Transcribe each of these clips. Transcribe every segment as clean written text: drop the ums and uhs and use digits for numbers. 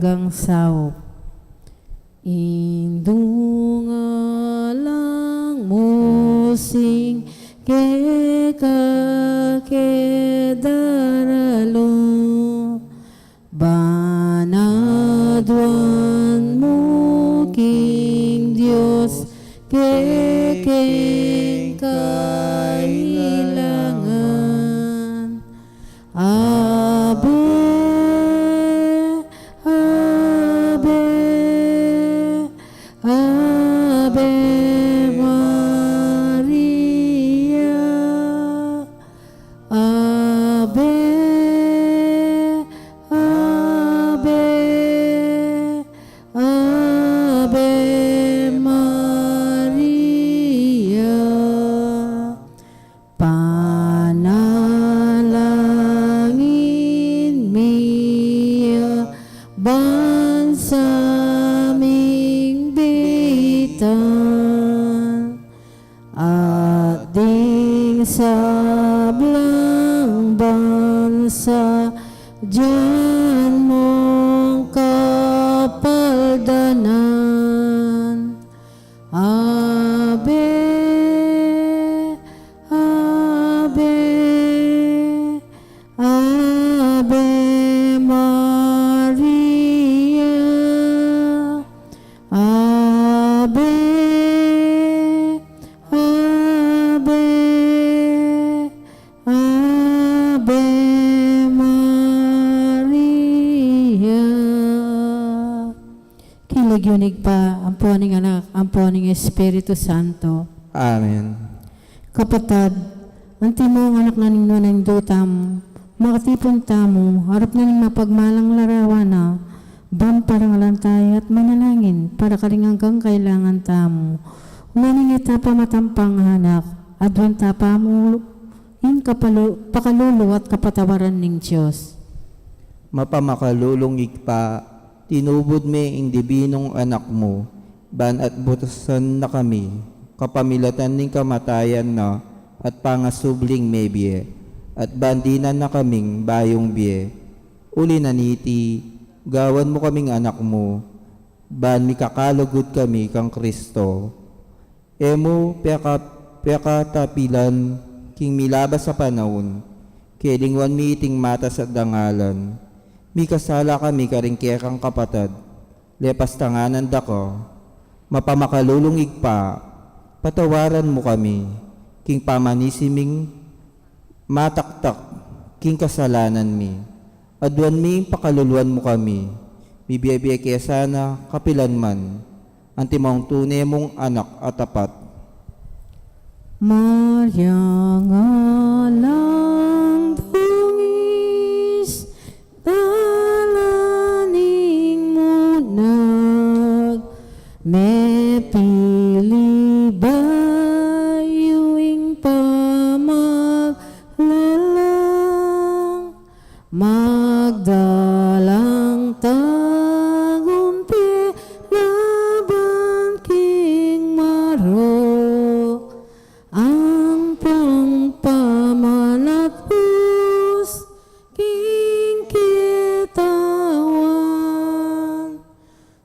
hanggang sao. Indungalang musing kedaralo banaduan mo King Diyos kailangan Ave Ave Ave Maria Ave Ave Ave Maria panalangin miya bansaming bitan at ding sablang bansa diyan mong kapaldanan Ave Ave Ave Maria Ave Ave Ave Maria Kilig-yunig pa ang puning anak, ang puning Espiritu Santo. Amen. Kapatad, ang timong anak na ninyo ng dutam, makatipong tamo, harap na ning mapagmalang larawan na, bam parangalan tayo at manalangin para kalingang kailangan tamo. Umaning itapa matampang anak, adwan tapa mo, in pakalulu at kapatawaran ng Diyos. Mapamakalulong igpa, tinubod me ing dibinong anak mo, ban at butasan na kami, kapamilatan ning kamatayan na, at pangasubling may biye, at bandinan na kaming bayong biye. Uli na niti, gawan mo kaming anak mo, ban mikakalugod kami kang Kristo. Emo tapilan, king milabas sa panahon, kilingwan miting mata sa dangalan. Mikasala kami karing kang kapatad, lepas tanganan dako, mapamakalulungig pa, patawaran mo kami, king pamanisiming mataktak, king kasalanan mi, adwan mi pakaluluan mo kami, bibiyabiya kaya sana kapilan man, ang timong tunay mong anak at tapat. Maria ngalang dungis, dalaning mo may pili bayuing pamaglalang, magdalang tagumpi laban king marok, ang pangpamanat hus king kitawan,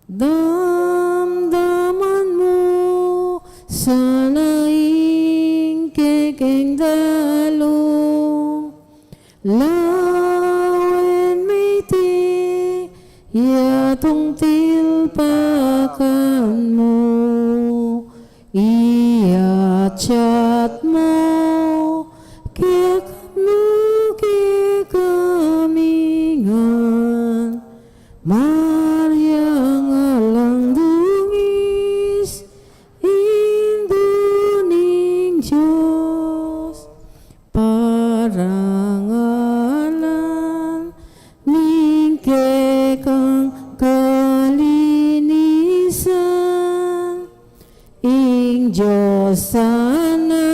damdaman mo sanaing kekeng dalong, lawen may ti yatong tilpakan mo, iyachat mo kikamingan, Maria ngalang dungis, induning Diyos, parangalan ning kekang kalinisan, ing Diyos sana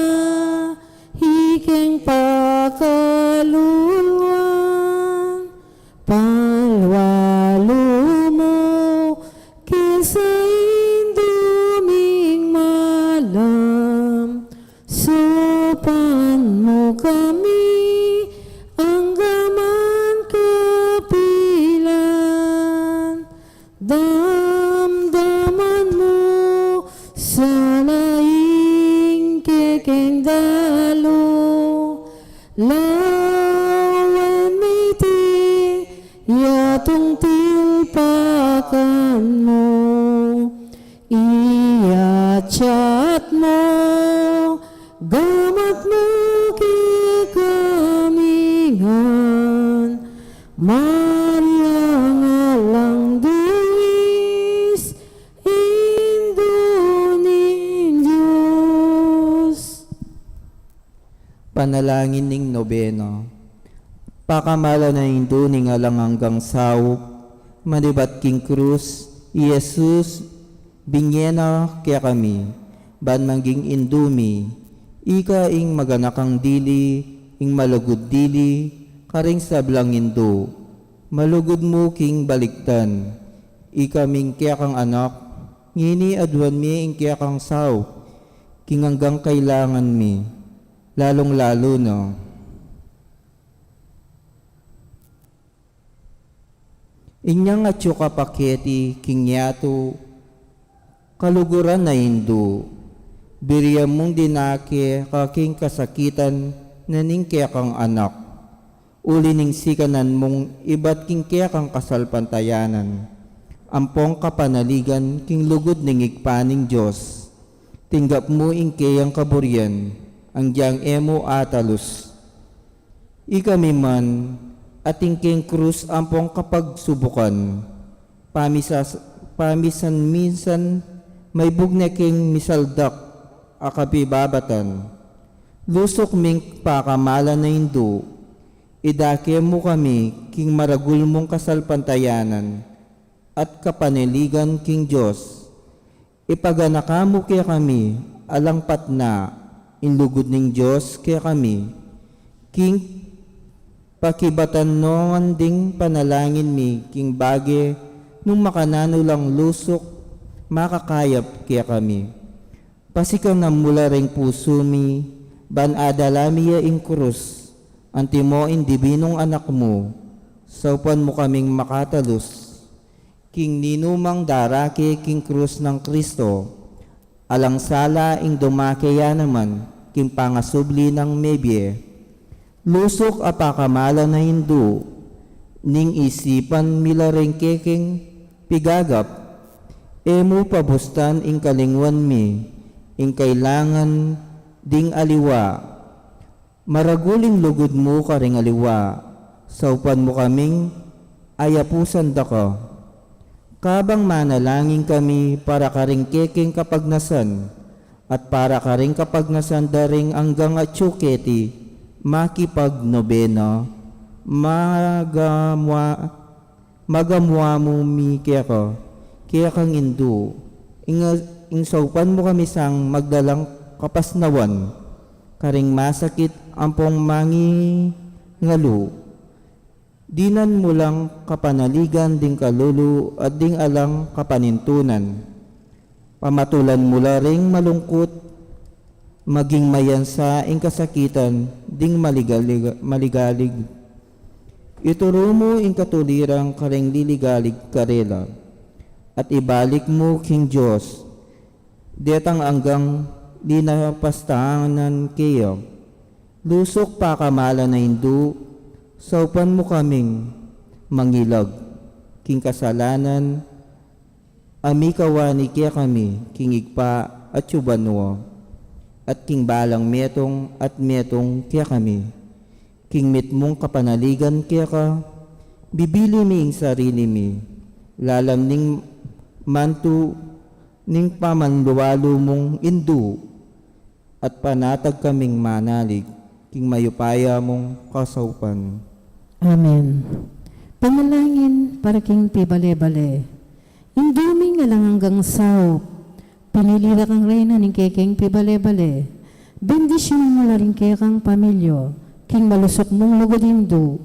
hikeng pakaluluan, palwalo mo kesa induming malam, sopan mo kami ang gaman kapilan, lawan miti, yatong tilpakan mo, iyachat mo, gamat mo kikamingan, Maria nga lang Diyos, Indunin Diyos. Panalangin ning nobeno. Pakamala na induning alang hanggang sawop, manibat king krus, Yesus, binyena kaya kami, ban mangging indumi, ika ing maganakang dili, ing malugod dili, karing sablang indo, malugod mo king baliktan, ika ming kaya kang anak, ngini adwan mi ing kaya kang sawop, king hanggang kailangan mi, lalong lalo no. Inyang at yung kapaketi, king yato, kaluguran na hindu, biriya mong dinake, kaking kasakitan, naning kaya kang anak, uli ning sikanan mong iba't king kaya kang kasalpantayanan, ampong kapanaligan, king lugod ning igpaning Diyos, tinggap mo ing kayang kaburyan, ang diyang emo atalus. Ikami man, ating king krus ampong kapag subukan, pamisan minsan may bugne king misaldak akabibabatan, lusok ming pakamala na hindu, idake mo kami king maragul mong kasalpantayanan at kapaniligan king Diyos, ipaganaka mo kaya kami alang patna, inlugod ning Diyos kaya kami, king pakibatan noon ding panalangin mi, king bage, nung makanano lang lusok, makakayap kaya kami. Pasikaw na mula ring puso mi, ban adalamiya ing krus, antimo in dibinong anak mo, saupan mo kaming makatalus. King ninumang darake, king krus ng Kristo, alang sala ing dumakaya naman, king pangasubli ng mebye, lusok apakamala na hindu, ning isipan milaring keking pigagap, emo pabustan ing kalingwan mi, ing kailangan ding aliwa, maraguling lugod mo karing aliwa, saupan mo kaming ayapusan dako. Kabang manalangin kami para karing keking kapagnasan, at para karing kapagnasan daring anggang at tsuketi, makipag nobena, magamwa mo mi kaya kang indu, saupan mo kami sang magdalang kapasnawan, karing masakit ampong mangi ngalo, dinan mo lang kapanaligan ding kalulu at ding alang kapanintunan, pamatulan mo ring malungkot, maging mayansa ing kasakitan, ding maligalig. Ituro mo ing katulirang karing liligalig karela, at ibalik mo king Diyos, detang anggang dinapastangan kayo, lusok pakamala na hindu, saupan mo kaming mangilag, king kasalanan, amikawani kaya kami, king igpa at yubanwa, at king balang metong at metong kaya kami, king mitmong kapanaligan kaya ka, bibili mi ing sarili mi, lalam ning mantu ning pamanluwalo mong indu, at panatag kaming manalig, king mayupaya mong kasaupan. Amen. Panalangin para king pibale-bale, indumi nga lang hanggang sawop, pinilira kang reyna ning kekeng pibale-bale, bendisyon mo la rin kaya kang pamilyo, king malusok mong lugodindo,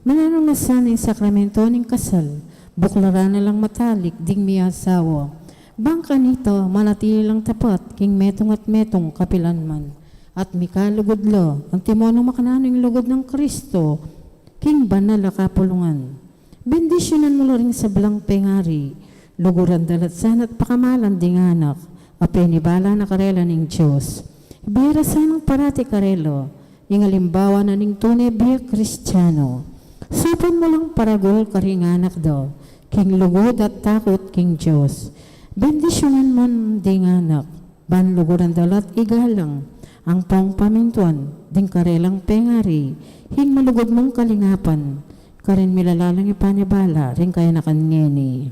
mananamasan ing sakramento ning kasal, buklaran na lang matalik, ding miyasawa, bangka nito, manatili lang tapat, king metong at metong kapilanman, at mikalugudlo, ang timonong makananong lugod ng Kristo, king banal na kapulungan, bendisyonan mo la rin sa blang pengari, luguran dalatsan at pakamalan ding anak, apenibala na karela ning Diyos. Ibira sa ng parati karelo, ingalimbawa na ning tunay biya Kristiyano. Sapon mo lang paragol karing anak do, king lugod at takot king Diyos. Bendisyonan mo ding anak, ban luguran dalat igalang, ang pang pamintuan, ding karelang pengari, hin malugod mong kalingapan, karin milalalang ipanibala, rin kaya nakanyeni.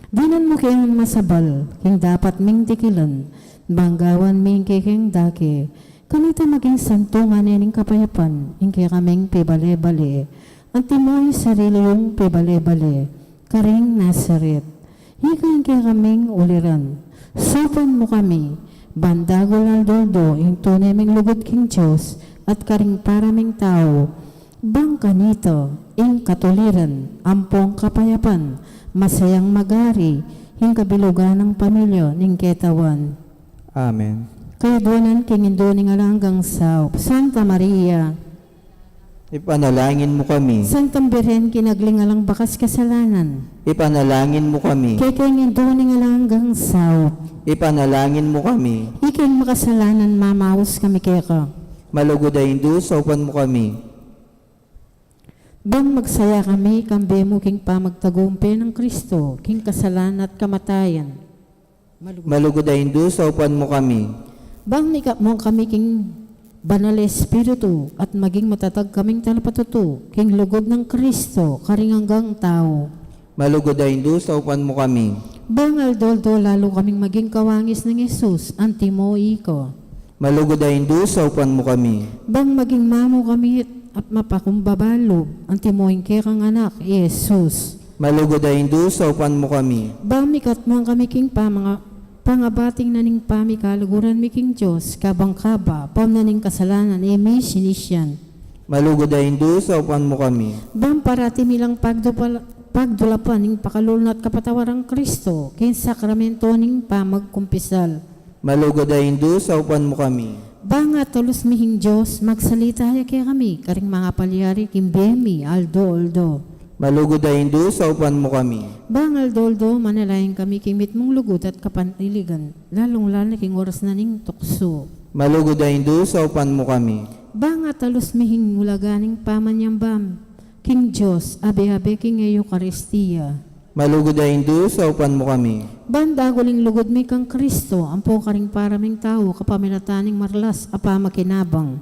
Dinan mo kayang masabal, king dapat ming tikilan, banggawan ming kikeng dake, kanita maging santungan nining kapayapan, ing kaya kaming pibale-bale, ang timoy sarili yung pibale-bale, karing Nazaret. Hikain kaya kaming uliran, sopan mo kami, bandagol al doldo, ing tunay ming lugod king Diyos, at karing paraming tao, bang kanito, ing katuliran, ampong kapayapan, masayang magari, ing kabilugan ng pamilya, ning ketawan. Amen. Kaya doon king indo ning alanggang sao, Santa Maria, Ipanalangin mo kami. Santang Birhen, kinaglingalang bakas kasalanan, Ipanalangin mo kami. kaya king indo ning alanggang sao, Ipanalangin mo kami. iking makasalanan mamaos kami kaya ka. Malugod ay Hindu, sopan mo kami. Bang magsaya kami, kambe mo king pamagtagumpe ng Kristo, king kasalan at kamatayan. Malugod ay Hindu, sopan mo kami. Bang nikap mo kami king banal espiritu at maging matatag kaming talapatuto, king lugod ng Kristo, karing hanggang tao. Malugod ay Hindu, sopan mo kami. Bang aldoldo lalo kaming maging kawangis ng Jesus, antimoy ko. Malugod ay Hindu, sopan mo kami. Bang maging mamo kami at mapakumbabalo, antimoy kekang anak, Jesus. Malugod ay Hindu, sopan mo kami. Bang mikat mo kami king pangabating naning pamikaluguran mi king Diyos, kabang kaba, pam naning kasalanan, emi sinisyan. Malugod ay Hindu, sopan mo kami. Bang parati milang pagdulapan ning pakalulnat kapatawarang Kristo, king sakramento ning pamagkumpisal. Malugod ay Hindu, sopan mo kami. Bang tulos mihing Diyos, magsalita kaya kami, karing mga palyari kimbemi, aldo. Malugod ay Hindu, sopan mo kami. Bang aldo, manalayan kami kimit mong lugod at kapaniligan, lalong king oras na ning tukso. Malugod ay Hindu, sopan mo kami. Bang talos mihing mulaganing pamanyambam, king Diyos, abe-abe king Eucharistia. Malugod ay Hindu, sopan mo kami. Bandagoling lugod mi kang Kristo, ampo karing paraming tao, kapamilataning marlas, apa makinabang.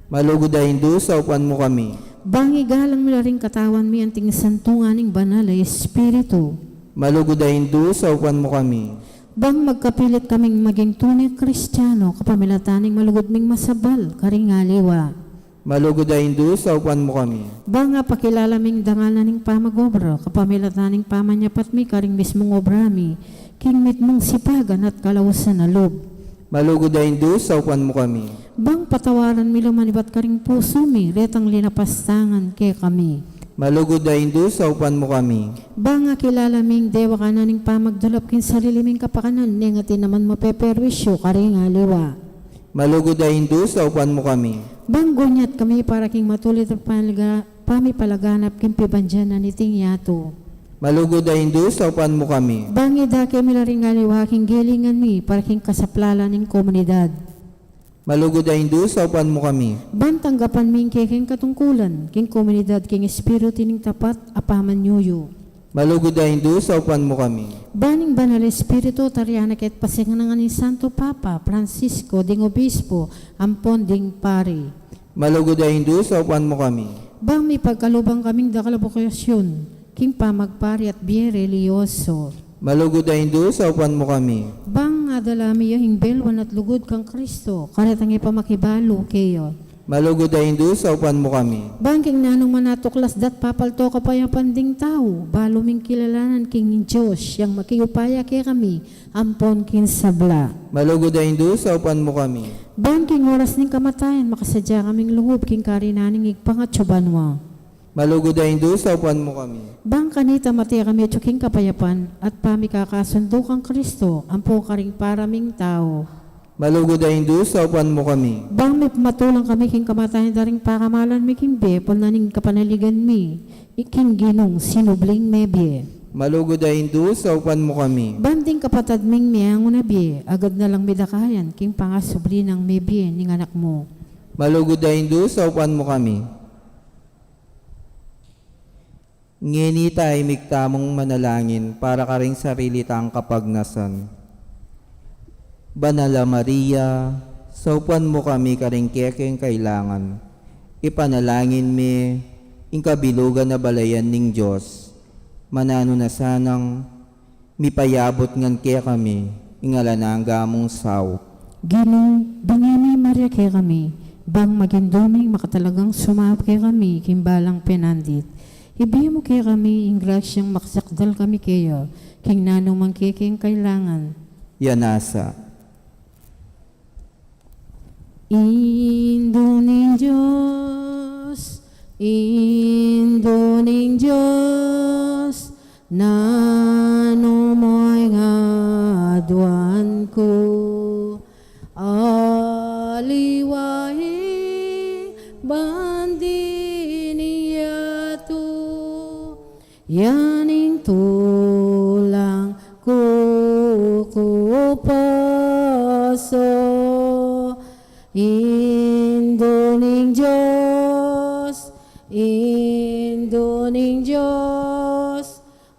Malugod ay Hindu, sopan mo kami. Bang igalang milaring katawan mi anting santunganing banal ay Espiritu. Malugod ay Hindu, sopan mo kami. Bang magkapilit kaming maging tunay Kristiyano, kapamilataning malugod ming masabal, karing aliwa. Malugod ay Hindu, sopan mo kami. Bang pakilala ming dangalan ning pamagobra, kapamilataning pamanyapat mi karing mismong obra mi, king mit mong sipagan at kalawsan na loob. Malugod ay Hindu, sopan mo kami. Bang patawaran mi lumanibat karing puso mi, retang linapastangan kay kami. Malugod ay Hindu, sopan mo kami. Bang kilala ming dewa ka na ning pamagdulap kin sarili ming kapakanan, nengatin naman mapeperwisyo karing aliwa. Malugod ay Hindu, sopan mo kami. Bang gunyat kami para king matulit at pamipalaganap kin pibandyan na niting yato. Malugod ay Hindu, sopan mo kami. Bang idake mi laring aliwa king gilingan mi para king kasaplala ning komunidad. Malugod ay Hindu, sopan mo kami. Bang tanggapan ming king katungkulan, king komunidad king espiritu ning tapat apaman nyuyo. Malugod ay Hindu, sopan mo kami. Baning banal espiritu tariana ket pasinganan ni Santo Papa Francisco ding obispo ampon ding pari. Malugod ay Hindu, sopan mo kami. Bang may pagkalubang kaming dakalabokasyon, king pamagpari at biye religyoso. Malugod ay Hindu, sopan mo kami. Bang adalami yung belwan at lugod kang Kristo, karatang ipamakibalo kayo. Malugod ay Hindu, sopan mo kami. Bang king nanong manatuklas dat papalto kapayapan ding tao, balo ming kilalanan king Diyos, yang makiupaya kay kami, ampon kin sabla. Malugod ay Hindu, sopan mo kami. Bang king oras ning kamatayan, makasadya kaming lungub king karinaning igpangatsubanwa. Malugod ay Hindu, sopan mo kami. Bang kanita mati kami tsuking kapayapan, at pamikakasundo kang Kristo, ampo karing paraming tao. Malugod ay Hindu, sopan mo kami. Bang may matulang kami king kamatayan daring pakamalan mi king bepol na ning kapanaligan mi, iking ginong sinubling mebye. Malugod ay Hindu, sopan mo kami. Banding kapatad ming miyang unabye, agad na lang midakayan, king pangasubli ng mebye ning anak mo. Malugod na Hindu, sa upan mo kami. Ngini tayo miktamong manalangin para ka rin sarili tang kapagnasan. Banala Maria, sa upan mo kami ka rin kekeng kailangan. Ipanalangin mi, ing kabilugan na balayan ning Diyos. Manano na sanang, mipayabot ngan kaya kami, ingalananga mong saw. Ginong, bangini Maria kay kami, bang maginduming makatalagang sumap kay kami, kimbalang penandit. Ibiya mo kay kami, ing grasyang maksakdal kami kayo, king nanong mangkiking kailangan. Yanasa. Induning Diyos, nano mo'y ngadwan ko, aliwahi bandi niyato, yaning tulang kukupaso. Induning Diyos,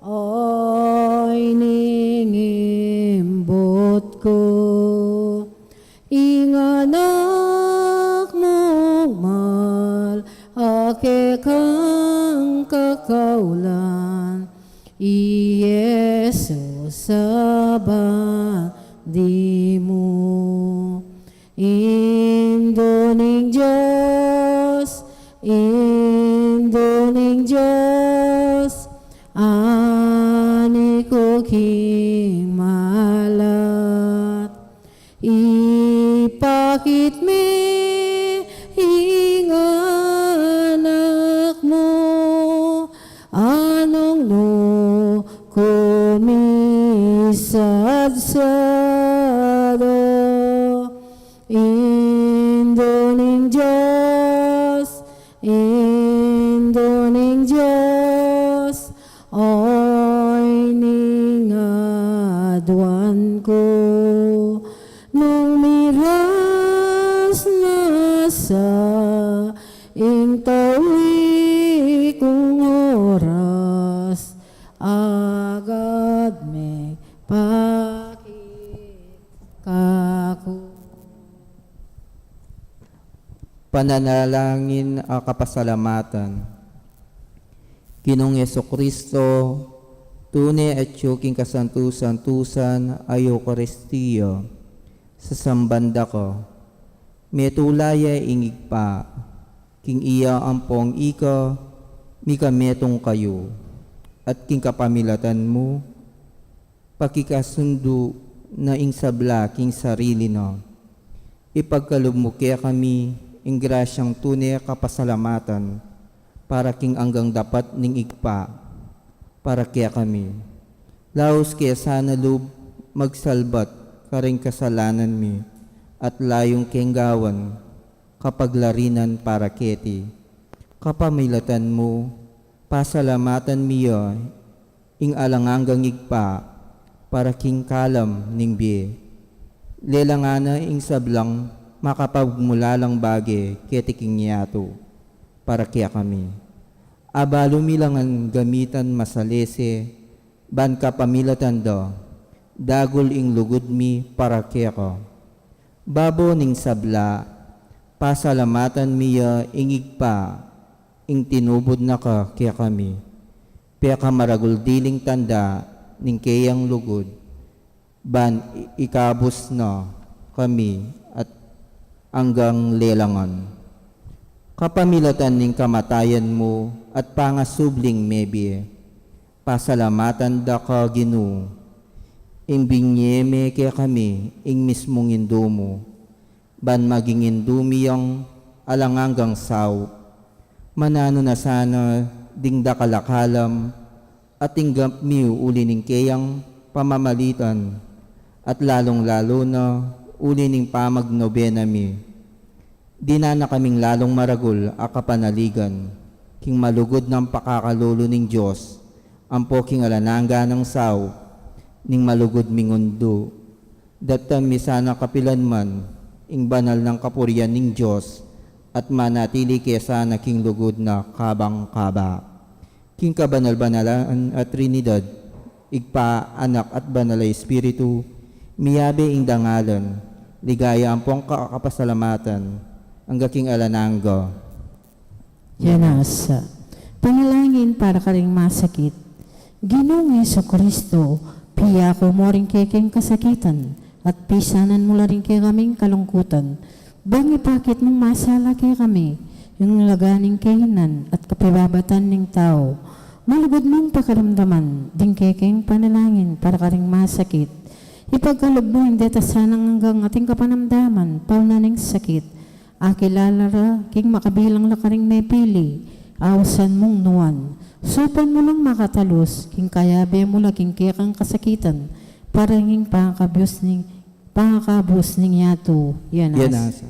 ay ningimbot ko. Inganak mong mal, ake kang kakaulan, Iyesus sabandi mo. Induning Diyos, ani ko king malat, ipakit mi ing anak mo, anong no kumisadsado. Induning Diyos, ay ningadwan ko, nung miras na sa ing tawi kong oras, agad may pakit kako. Pananalangin a kapasalamatan. Ginong Yesukristo, tunay at yuking kasantusan-tusan ay Eucharistiya. Sa sambanda ko, metulaya ingig pa, king iya ampong ika, mika metong kayo, at king kapamilatan mo, pakikasundo na ing sabla king sarili no. Ipagkalumukya kami, ing grasyang tunay kapasalamatan, para king anggang dapat ning igpa, para kaya kami. Laos kaya sana lub magsalbat karing kasalanan mi, at layong kenggawan, kapaglarinan para keti. Kapamilatan mo, pasalamatan miyo, ing alanganggang igpa, para king kalam ning biye. Lelangana ing sablang, makapagmulalang bage keti king yato, para kaya kami. Abalo milangan gamitan masalese, ban kapamilatan do, dagol ing lugod mi para kaya ko. Babo ning sabla, pasalamatan miya ingig pa, ing tinubod na ka kaya kami. Pia ka maragul diling tanda, ning kayang lugod, ban ikabos na kami at anggang lelangan. Kapamilatan ning kamatayan mo at pangasubling mebi, pasalamatan da ka Ginoo, ing binyeme kaya kami, ing mismong indo mo, ban maging indumi ang alanganggang saw, manano na sana ding da kalakalam, at tinggap miu uli ning kayang pamamalitan, at lalong-lalo na uli ning pamagnobena mi. Di na kaming lalong maragul a kapanaligan, king malugod ng pakakalulo ning Diyos, ampo king alananga ng saw, ning malugod mingundo, datam mi sana kapilan man, ing banal ng kapurian ning Diyos, at manatili kesa na king lugod na kabang-kaba. King kabanal-banalan at Trinidad, igpa, anak at banalay espiritu, miyabe ing dangalan, ligaya ampong kakapasalamatan, ang gaking alananggo. Yanasa, panalangin para ka ring masakit. Ginoong Jesucristo, piya ko mo rin kekeng kasakitan, at pisanan mo la rin kay kaming kalungkutan. Bangi pakit mong masala kay kami, yung laganing kainan at kapibabatan ng tao. Malugod mong pakaramdaman, ding kekeng panalangin para ka ring masakit. Ipagkalog mo hindi tasanang hanggang ating kapanamdaman, paunaning sakit. Akilala ra, king makabilang la ka ring may pili, awasan mong nuwan. Supan mo lang makatalos, king kayabe mo laging kekang kasakitan, para hinging pangakabus ning yato. Yanasa.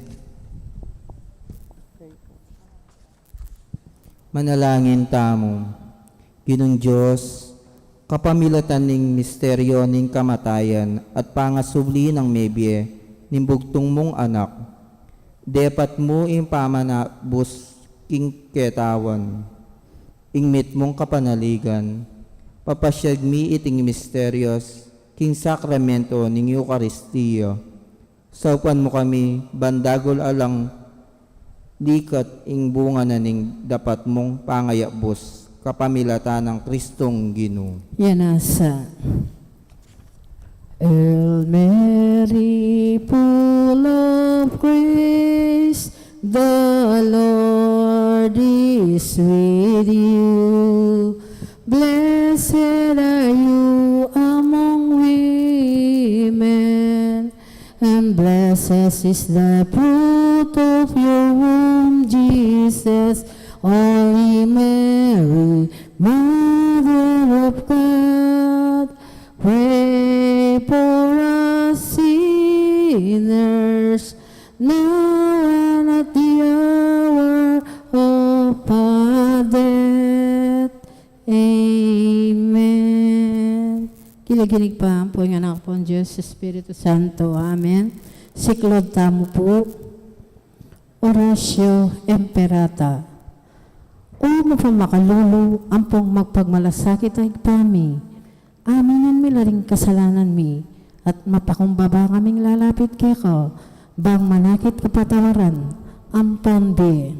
Manalangin tamo. Ginong Diyos, kapamilatan ning misteryo ning kamatayan at pangasubli ng mebye ning bugtong mong anak. Depat mo ing pamanabos king ketawan, ing mit mong kapanaligan, papasyag mi iting misteryos king sakramento ning Eucharistiyo. Saupan mo kami, bandagol alang likat ing bunga na ning dapat mong pangayabos kapamilata ng Kristong Ginoo. Yanasa. Hail Mary, full of grace, the Lord is with you. Blessed are you among women, and blessed is the fruit of your womb, Jesus. Holy Mary, Mother of God, pray for us sinners, now and at the hour of our death. Amen. Kiliginig pa po yung anak po ng Diyos, Espiritu Santo. Amen. Siklod tamo po. Oratio Imperata. O mapamakalulu, ampong magpagmalasakit ay pami. Aminan mi laring kasalanan mi, at mapakumbaba kaming lalapit kay ko, bang manakit kapatawaran, ampon di.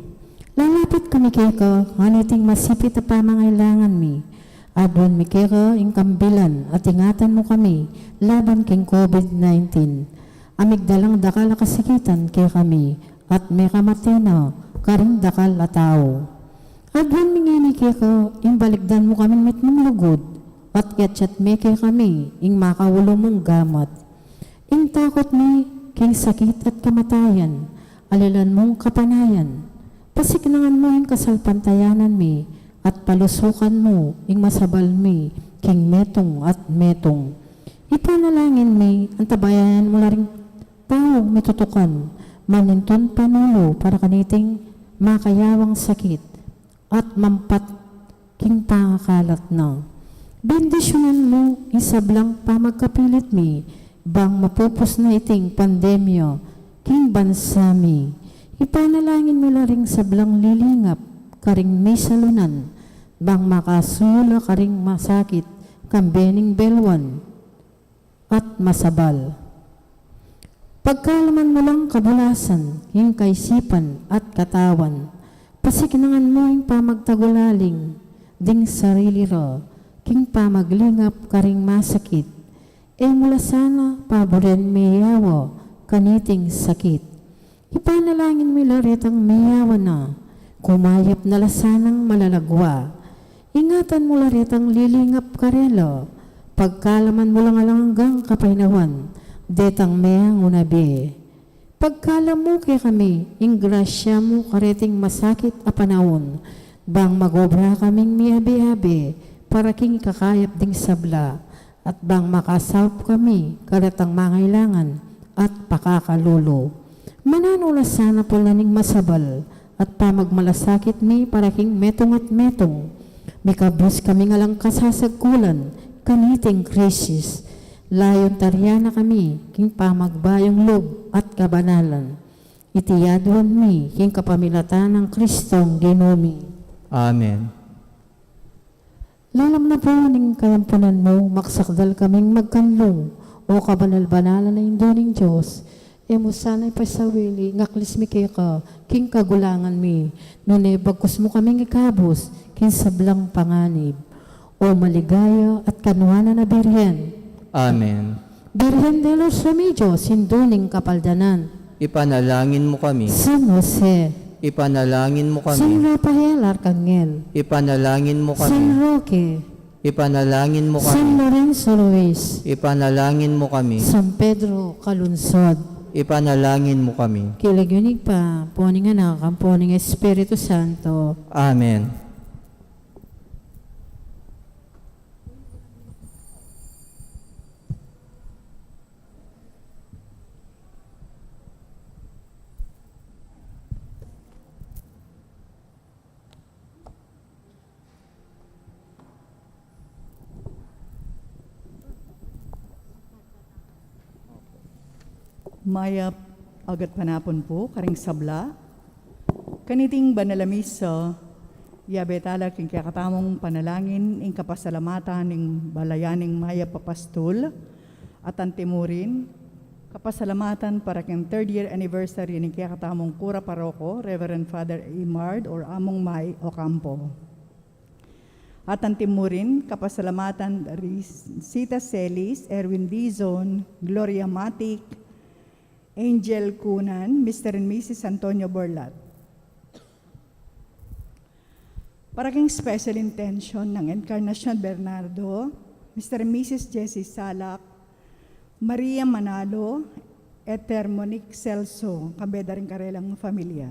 Lalapit kami kay ko, nganiting masipit na pamangailangan mi. Adon mi kay ko, ingkambilan, at ingatan mo kami, laban king COVID-19. Amigdalang dakal na kasikitan kay kami, at may kamatino, karing dakal na tao. Adwan mingini kay ko, imbaligdan mo kami mit mong lugod, at yatsyat me kay kami, ing makawulo mong gamat. Ing takot mi, king sakit at kamatayan, alilan mong kapanayan. Pasiknangan mo ing kasalpantayanan mi, at palusukan mo, ing masabal mi, king metong at metong. Ipanalangin mi, ang tabayan mo laring tao mitutukan, maninton panulo para kaniting makayawang sakit, at mampat king pangakalat na. Bendisyonan mo, isablang pamagkapilit mi, bang mapupos na iting pandemyo, king bansa mi. Ipanalangin mo laring sablang lilingap, karing may salunan, bang makasula karing masakit, kambening belwan, at masabal. Pagkalaman mo lang kabulasan, king kaisipan at katawan, pasiknangan mo yung pamagtagulaling, ding sarili ro, king pamaglingap karing masakit, e mula sana paboren miyawa, kaniting sakit. Ipanalangin mo laretang miyawa na, kumayap na lasanang malalagwa. Ingatan mo laretang lilingap karelo, pagkalaman mo lang hanggang kapainawan, detang mayang unabi. Pagkalam mo kay kami, ingrasya mo kareting masakit a panahon, bang magobra kaming miyabi-abi, para king kakayap ding sabla, at bang makasawp kami, karetang mangailangan, at pakakalulo. Mananula sana po naning masabal, at pamagmalasakit mi para king metong at metong, mikabus kami ngalang kasasagkulan, kaniting krisis. Layon taryana kami, king pamagbayong loob at kabanalan. Itiyadwan mi, king kapamilatan ng Kristong Ginumi. Amen. Lalam na po ning kalampunan mo, maksakdal kaming magkanlong, o kabanal-banalan na induning Diyos, e mo sana'y pasawili, ngaklis mi kay ka, king kagulangan mi, nune bagkus mo kaming ikabos, king sablang panganib, o maligaya at kanuhanan na birhen. Amen. Birhen de los Remedios, induning kapaldanan. Ipanalangin mo kami. San Jose, Ipanalangin mo San kami. Rafael Arcangel, Ipanalangin mo San kami. Roque, Ipanalangin mo San kami. Lorenzo Ruiz, Ipanalangin mo kami. San Pedro Kalunsod. Ipanalangin mo kami. Kilagyunig pa, poning anak, ang poning Espiritu Santo. Amen. Mayap agat panapon po, karing sabla. Kaniting banalamisa, yabetala king kakatamong panalangin, ing kapasalamatan ning balayaning mayap papastol, at antimurin, kapasalamatan para king 3rd year anniversary ning kakatamong kura paroko, Reverend Father Imard or Among May Ocampo. At antimurin, kapasalamatan Sita Celis, Erwin Dizon, Gloria Matic, Angel Cunan, Mr. and Mrs. Antonio Borlat. Para king special intention ng Encarnacion Bernardo, Mr. and Mrs. Jessie Salak, Maria Manalo, Ether Monique Celso, kabeda rin karelang familia.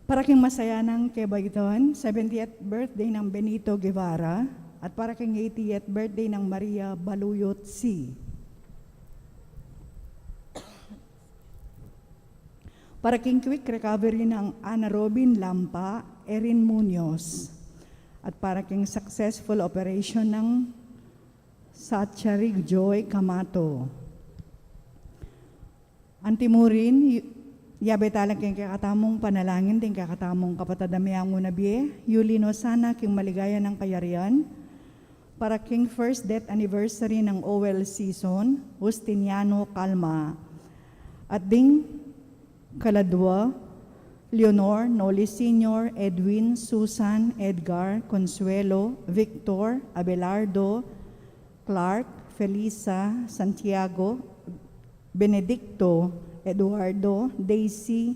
Para king masaya ng Kebayton, 70th birthday ng Benito Guevara, at para king 80th birthday ng Maria Baluyot C. Para king quick recovery ng Ana Robin Lampa, Erin Munoz. At para king successful operation ng Satcharig Joy Kamato. Antimurin, yabetalang king kakatamong panalangin, ting kakatamong kapatadamiang unabie, Yulino sana king maligaya ng kayarian. Para king first death anniversary ng OL season, Justiniano Calma. At ding Kaladwa, Leonor, Noli Sr., Edwin, Susan, Edgar, Consuelo, Victor, Abelardo, Clark, Felisa, Santiago, Benedicto, Eduardo, Daisy,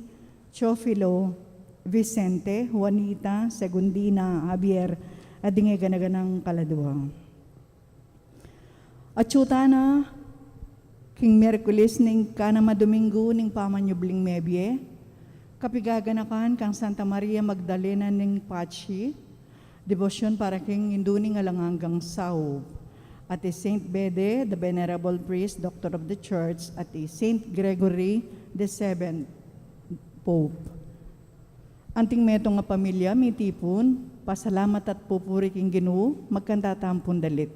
Chofilo, Vicente, Juanita, Segundina, Javier, at dingi ganaganang Kaladwa. At na king Merkulis ning kanama Domingo ning pamanyubling mebye, kapigaganakan kang Santa Maria Magdalena ning Pachi, devotion para king induning alanganggang sao, at Saint Bede, the Venerable Priest, Doctor of the Church, at Saint Gregory the Seventh Pope. Anting metong nga pamilya, mitipon, pasalamat at pupuri king Ginoo, magkantatampon dalit.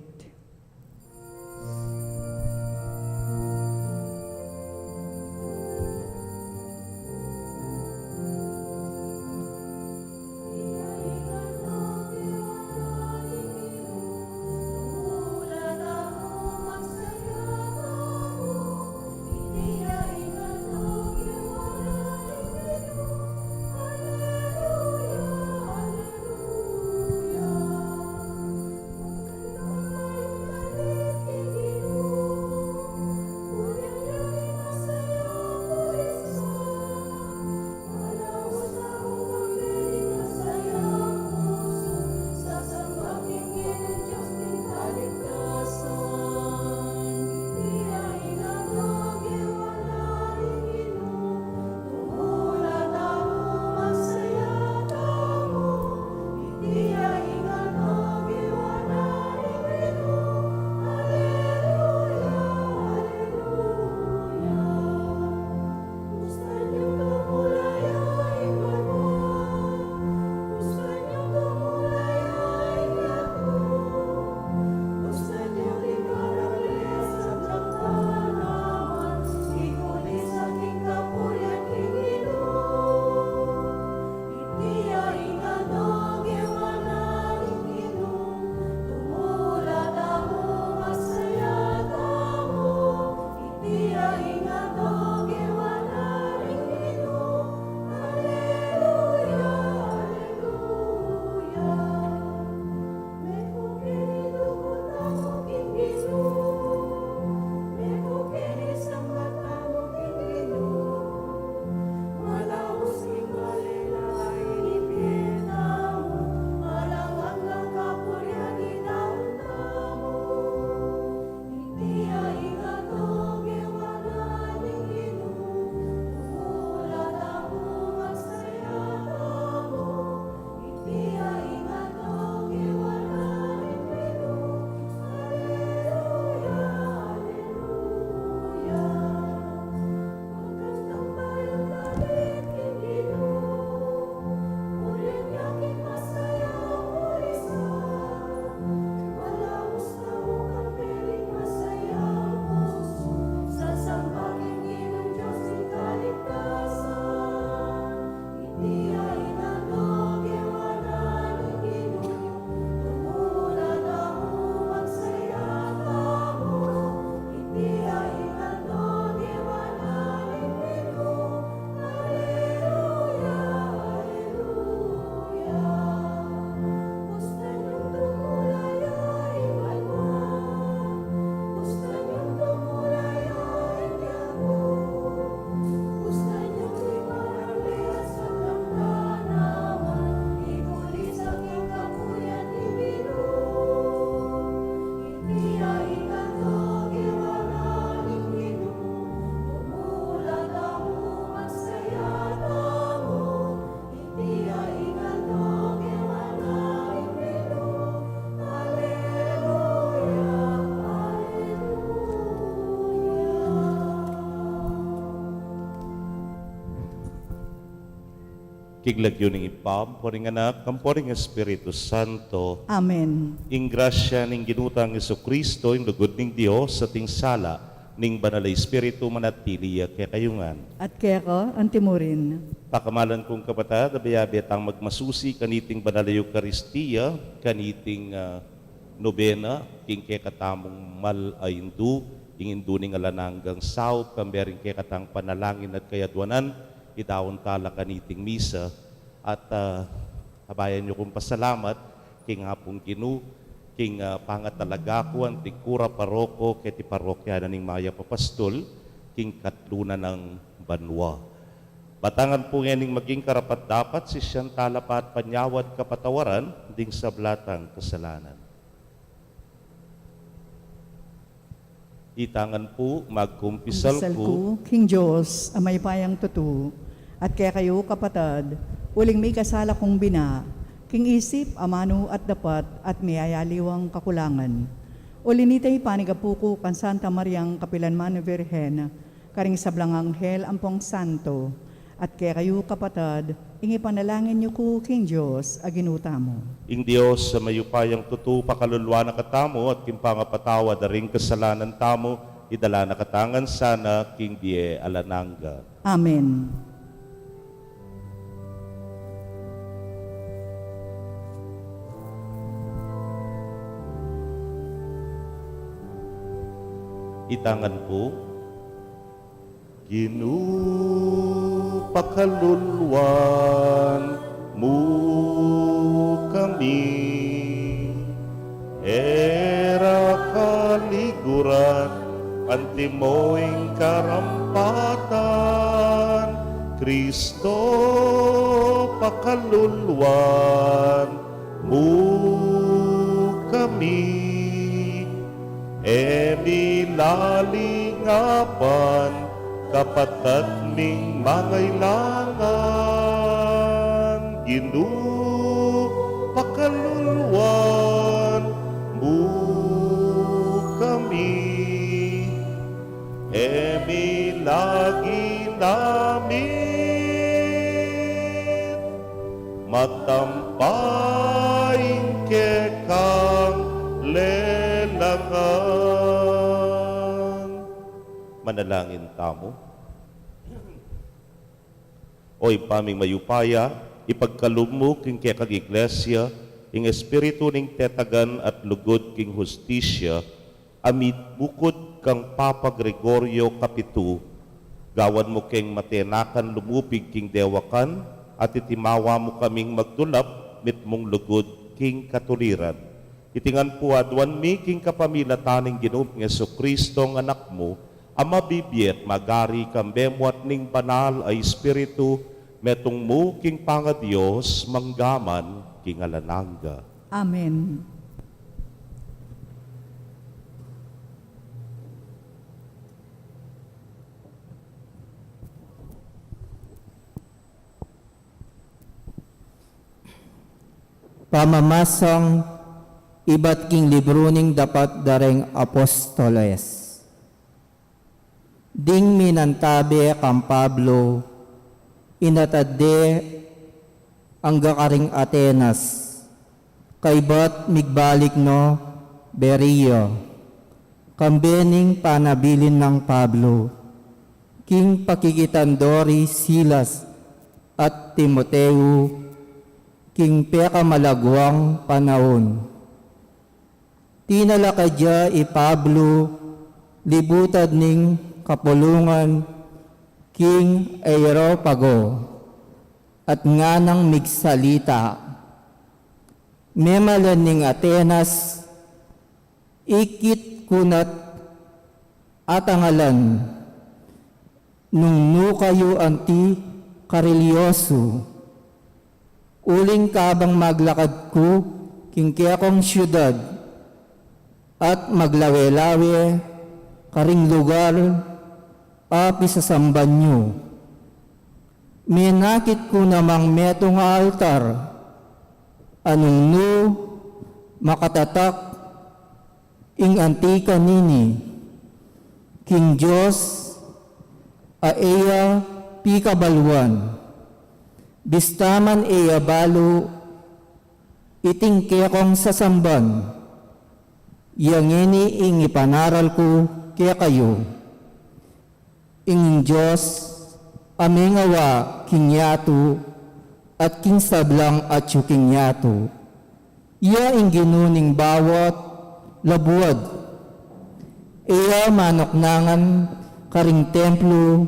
Kiglagyo ng ipam, poring anak, kamporing Espiritu Santo, Amen. ing grasya ning ginutang Yesu Kristo, ing lugod ning Dios sa ting sala, ning banal na Espiritu manatili kay kayungan. At kaya ka, antimurin. Pakamalan kong kapatid, abayabit ang magmasusi kaniting banal na Eucharistia, kaniting nobena, king kay katamong mal ayindu, ing indu ning alananggang south, kambering kay katang panalangin at kayadwanan, itawon tala kaniting misa, at habayan nyo kong pasalamat, king hapong ginu, king pangatalaga ko, ang tikura paroko, kay ti parokya na ning maya papastol, king katluna ng banwa. Batangan po ngayon maging karapat dapat si siyang talapat panyawad kapatawaran, ding sablatang kasalanan. Itangan po, magkumpisal ko, King Diyos, amay payang tutu, at kaya kayo kapatad, uling may kasala kong bina, king isip, amano at dapat, at may ayaliwang kakulangan. Ulinitay panigapuko kan Santa Mariang Kapilanman Virgen, karing sablang anghel ampong santo, at kaya kayo kapatad, ingi panalangin niyo ko, King Diyos, aginuta mo. ing Diyos sa mayupayang tutu pakalulwa na katamo at kimpangapatawa daring kasalanan tamo, idala na katangan sana, king die alananga. Amen. Itangan po, pakalulwan mo kami, era kaliguran, antimoing karampatan, Kristo pakalulwan mo kami, emilalingapan, kapatad ming mangailangan, pakaluluan mo kami, emilagi namin, matampaing kekang lelangan. Manalangin tamo. Oy paming mayupaya, ipagkalumok king kaya kag iglesia, ing espiritu ning tetagan at lugod king hustisya, amit bukod kang Papa Gregorio Kapitu, gawan mo king matenakan lumupig king dewakan, at itimawa mo kaming magdulap, mit mong lugod king katuliran. Itingan po adwan mi king kapamilataning Ginoong Yesu Kristo ng anak mo, ama bibiyet magari kambemwat ning banal ay espiritu, metong mo king pangadiyos manggaman king alananga. Amen. Pamamasang iba't king libro ning dapat dareng apostoles. Ding minantabi kang Pablo, inatadde ang gakaring Atenas, kaybat migbalik no Berio, kambening panabilin ng Pablo, king pakikitandori Silas at Timoteo, king peka malagwang panahon. Tinalakadya i Pablo, libutad ning kapulungan, king Aeropago, at nga nang migsalita. Memalan ning Atenas, ikit kunat atangalan, nung nukayo anti karilyoso, uling kabang maglakad ko, king kiyakong syudad, at maglawe-lawe, karing lugar, api sa samban nyo. Minakit ko namang metong altar, anong no, makatatak, ing antika nini, king Diyos, aeya pikabalwan, Bistaman iya balo, iting kekong sasamban, yang ini ing ipanaral ko kaya kayo. Ing Diyos, aming awa kinyato, at king sablang at yuking yato. Iya ing ginuning bawat labuad. Iya manoknangan karing templo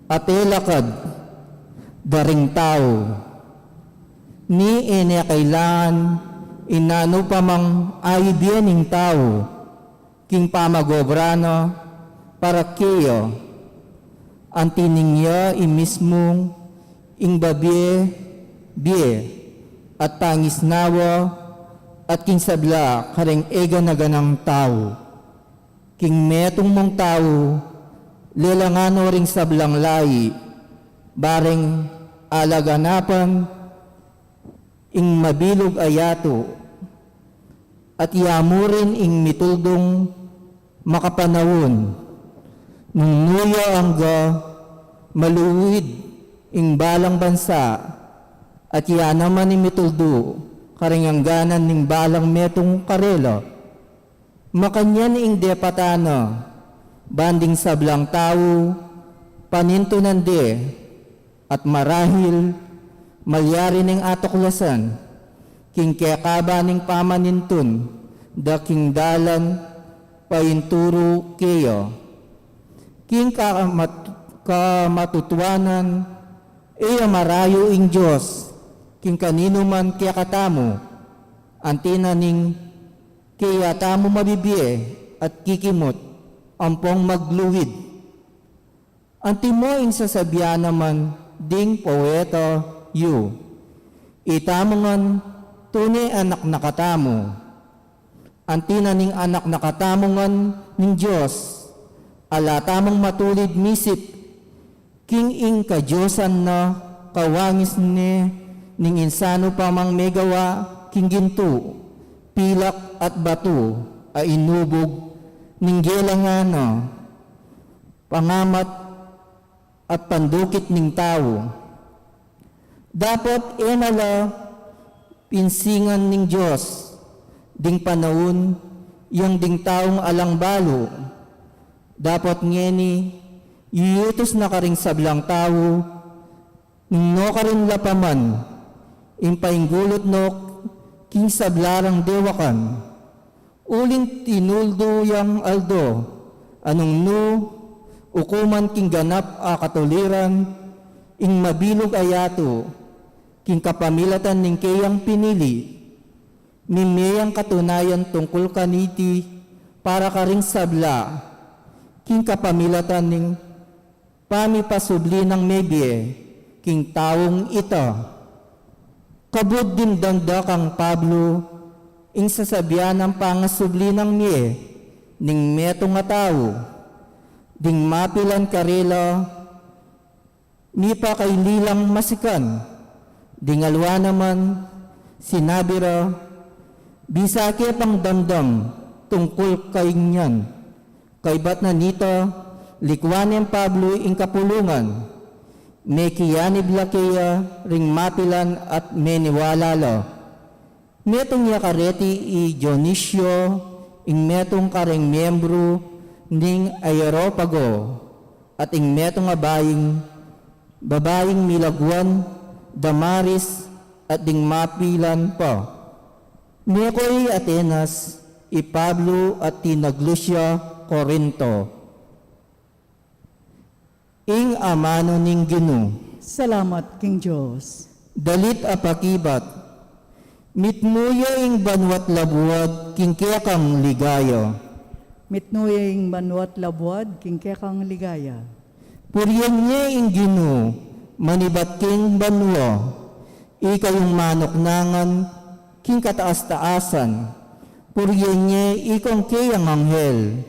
at ilakad daring tao. Ni ine kailangan inano pa mang aibyan ng tao king pamagobrano para kayo ang tiningya imismong ing babye, at pangisnawa at king sabla kareng ega na ganang tao. King metong mong tao, lelangano ring sablang layi, bareng alaganapan ing mabilog ayato, at yamurin ing mituldong makapanawon, nung nuya angga maluwid ing balang bansa, at yan naman ni mituldo, karingangganan ning balang metong karelo. Makanyan ing depatana, banding sablang tao, panintunan de, at marahil, malyari ning atoklasan, king kekaba ning pamanintun, daking dalan, painturo kayo. King kamatutwanan, iya marayo ing Diyos, king kanino man kaya katamo, antina ning kaya tamo mabibiye at kikimot, ampong magluwid. Antimo ing sasabyan naman, ding poeta yu, itamongan tunay anak nakatamo, antina ning anak nakatamongan ning Diyos, ala tamong matulid misip, king ing kadyosan na kawangis ni ning insano pa mang megawa king ginto, pilak at bato ay inubog ning gelangana, pangamat at pandukit ning tao. Dapat enala pinsingan ning Diyos, ding panahon, yang ding taong alang balo, dapat ngeni iyutos na karing sablang tao, no karin lapaman, impainggulot no king sablarang dewakan, uling tinuldo yang aldo, anong no, ukuman king ganap a katuliran, ing mabilog ayato, king kapamilatan ning kayang pinili, mimiyang katunayan tungkol kaniti, para karing sabla, king kapamilatan ning pamipasubli ng mebye, king taong ito. Kabud din danda kang Pablo, ing sasabyan ng pangasubli ng miye, ning meto nga tao, ding mapilan karela, ni pa kay lilang masikan, ding alwa naman, sinabira, bisake pang damdam, tungkol kay nyan, kay bat na nito, likwanen Pablo ing kapulungan, may kiyanib lakeya ring mapilan at meniwalala. Metong yakareti i Dionisio ing metong karing miyembro ning Aeropago at ing metong babaing milagwan, Damaris at ding mapilan pa. Mekoy Atenas, i Pablo at tinaglusya Corinto. Ing amano ning Gino, Salamat, King Diyos. dalit apakibat, mitmuya ing banwat labuad, king kaya kang ligaya. Mitnuying banwat labuad, king kekang ligaya. Puriyan niya ing Gino, manibat king banwa, ikayong manoknangan, king kataas-taasan. Puriyan niya ikong kayang anghel,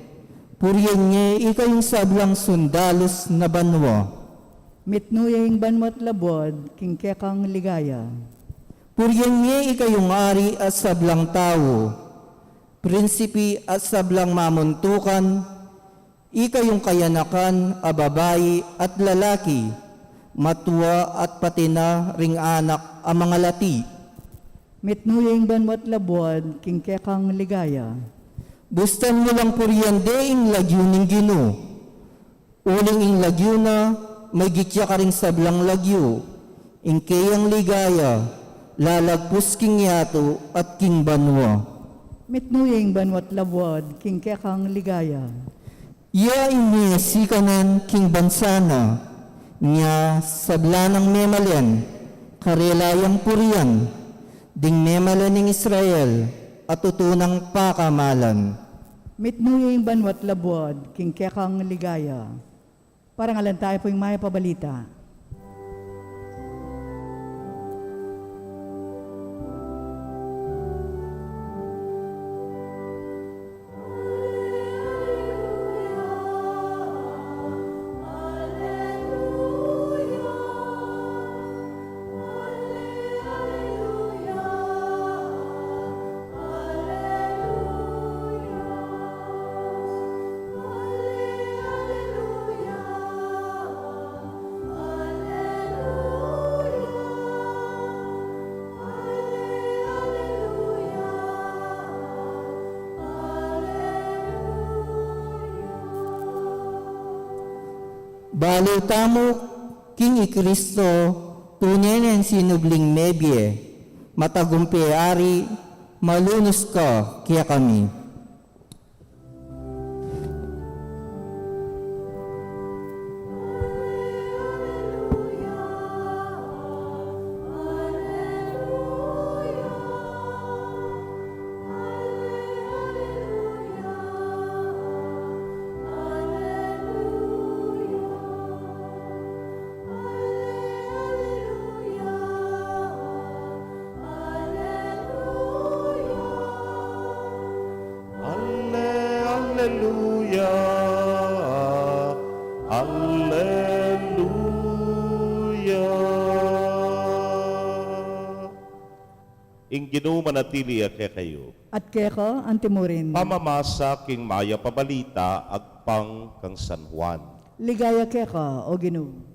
puriyan niya ikayong sablang sundalos na banwa. Mitnuying banwat labuad, king kekang ligaya. Puriyan niya ikayong ari at sablang tao, prinsipi at sablang mamuntukan, ikayong kayanakan a babae at lalaki, matwa at pati na ring anak ang mga lati. Mitnuyeng banwat labuad, king kekang ligaya. Bustan mo lang puryande ing lagyo ning Gino. Uling ing lagyo na, may gitya ka ring sablang lagyo. Ing kayang ligaya, lalagpus king yato at king banwa. Mitnuyeng banwat labuad, king kekang ligaya. Iya ini sikanan king bansana, niya sablanang memalen, karelayang purian, ding memalen ng Israel, at tutunang pakamalan. Mitnuyeng banwat labuad, king kekang ligaya. Parangalan tayo po yung maya pabalita. Balo tamo king Ikristo, tunay ng sinubling mebye, matagumpi ari, malunos ka kaya kami. Hallelujah, Hallelujah. Ing Ginoo manatili kay kayo. At keka, antimurin. Pamamasa king maya pabalita agpang kang San Juan. Ligaya keka, o Ginoo.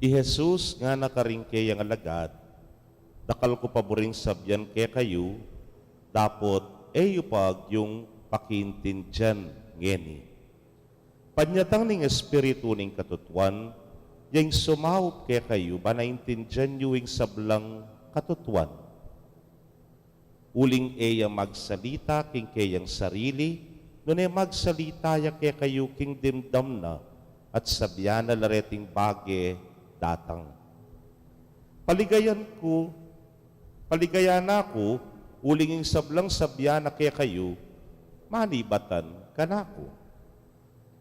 I Jesus nga nakaringke ang alagad, dakal ko paboring sabyan kay kayo, dapot pag yung pakintindyan ngeni. Panyatang ning espiritu ning katutuan, yung sumawop kay kayo, ba naintindyan yung sablang katutuan. Uling magsalita king kayang sarili, nunay magsalita ya kay kayo king dimdam na, at sabyan na lareting bage datang. Paligayan ako, uling yung sablang sabyan na kay kayo, manibatan kanako.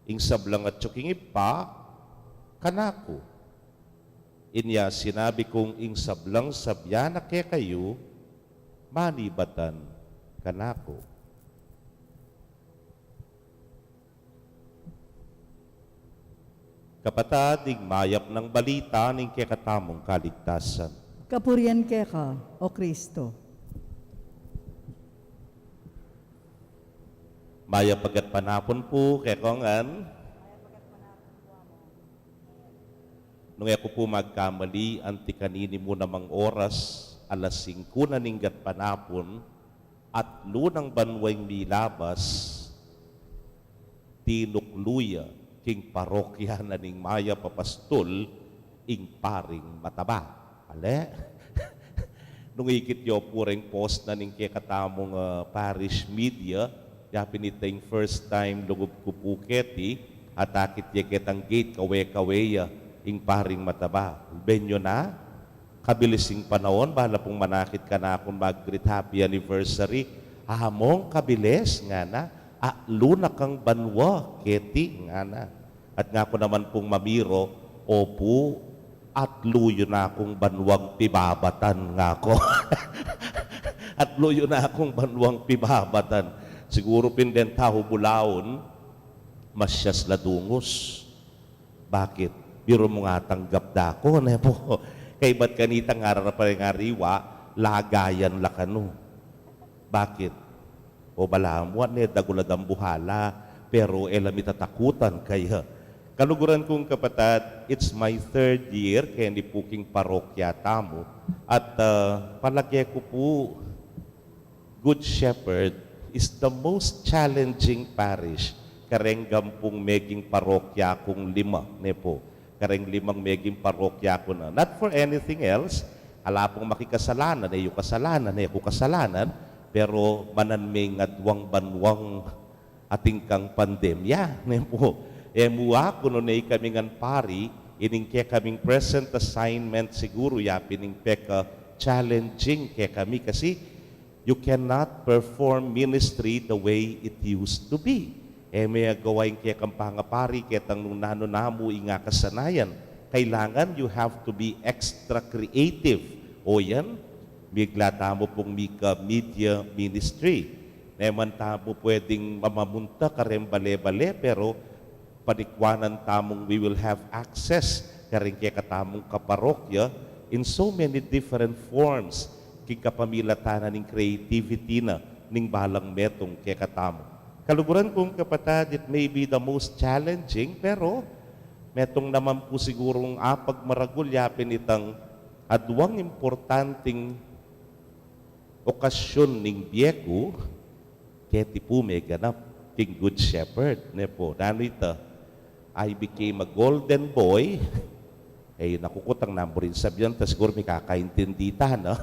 Ing sablang at tsuking ipa, kanako. Inya sinabi kong ing sablang sabyan na kay kayo, manibatan kanako. Kapatad, ing mayap ng balita ning kekatamong kaligtasan. Kapurian keka, o Kristo. Maya pagat panapon po, kekongan. Nung ako po magkamali, anti kanini mo namang oras, alas 5 na ninggat panapon, at lunang banwang milabas, tinukluya, king parokya na ning maya papastol, ing paring mataba. Ale? Nung ikit yo pureng post na ning kekatamong parish media, yapin itang first time lugub ko puketi, at akit yakit ang gate kawe-kawe ing paring mataba. Benyo na, kabilising panahon, bahala pong manakit ka na akong mag-greet happy anniversary, ahamong kabilis nga na, luna kang banwa, keti nga na. At nga ko naman pong mamiro, opo, at luyo na akong banwang pibabatan nga ko. At loyo na akong banwang pibabatan. Siguro pinden tao bulaon, masyas ladungos. Bakit? Biro mo nga tanggap dako, ne po. Kay ba't kanita nga nga lagayan lakano. Bakit? O balamuan ne, dagulad ang buhala, pero elami tatakutan kaya. Kaluguran kong kapatid, it's my 3rd year kaya ni Puking Parokya Tamo. At palagay ko po, Good Shepherd is the most challenging parish. Karenggam pong meging parokya kong 5, ne po. Kareng 5 meging parokya ko na. Not for anything else, ala pong makikasalanan, yung kasalanan, ko kasalanan, pero mananming adwang banwang ating kang pandemya, ne po. Mua kuno na kami ngan pari, ining kaya kaming present assignment siguro yapining peka challenging kaya kami kasi you cannot perform ministry the way it used to be. May gawain kaya kang pangapari kaya tang nung nano namu inga kasanayan. Kailangan you have to be extra creative. O yan, bigla tamo pong media ministry. Neman tamo pwedeng mamamunta karembale-bale pero panikwanan tamong we will have access karing kaya katamong kaparokya in so many different forms king kapamilatanan ng creativity na ning balang metong kaya katamo. Kaluguran kong kapatid, it may be the most challenging pero metong naman po sigurong apag maragulyapin itang adwang importanteng okasyon ning biyeko kaya ti po may ganap king Good Shepherd. Ne po, nano ito, I became a golden boy. Nakukutang namburin sabihan, tas siguro may kakaintindi ta, no?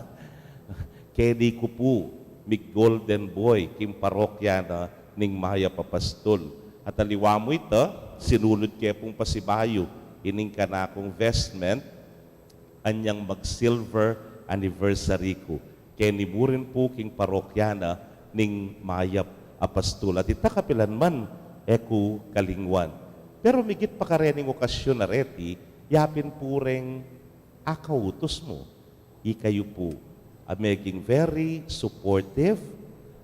Kedi ko po, may golden boy, kim parokya na ning Maya Papastol. At aliwa mo ito, sinulod kaya pong pasibayo, ining ka na akong vestment, anyang mag-silver anniversary ko. Kaya niburin po king parokya na ning Maya Apastol. At itakapilan man, eku kalingwan. Pero migit pa karening okasyon na reti, yapin po rin akautos mo. Ikayo po, making very supportive,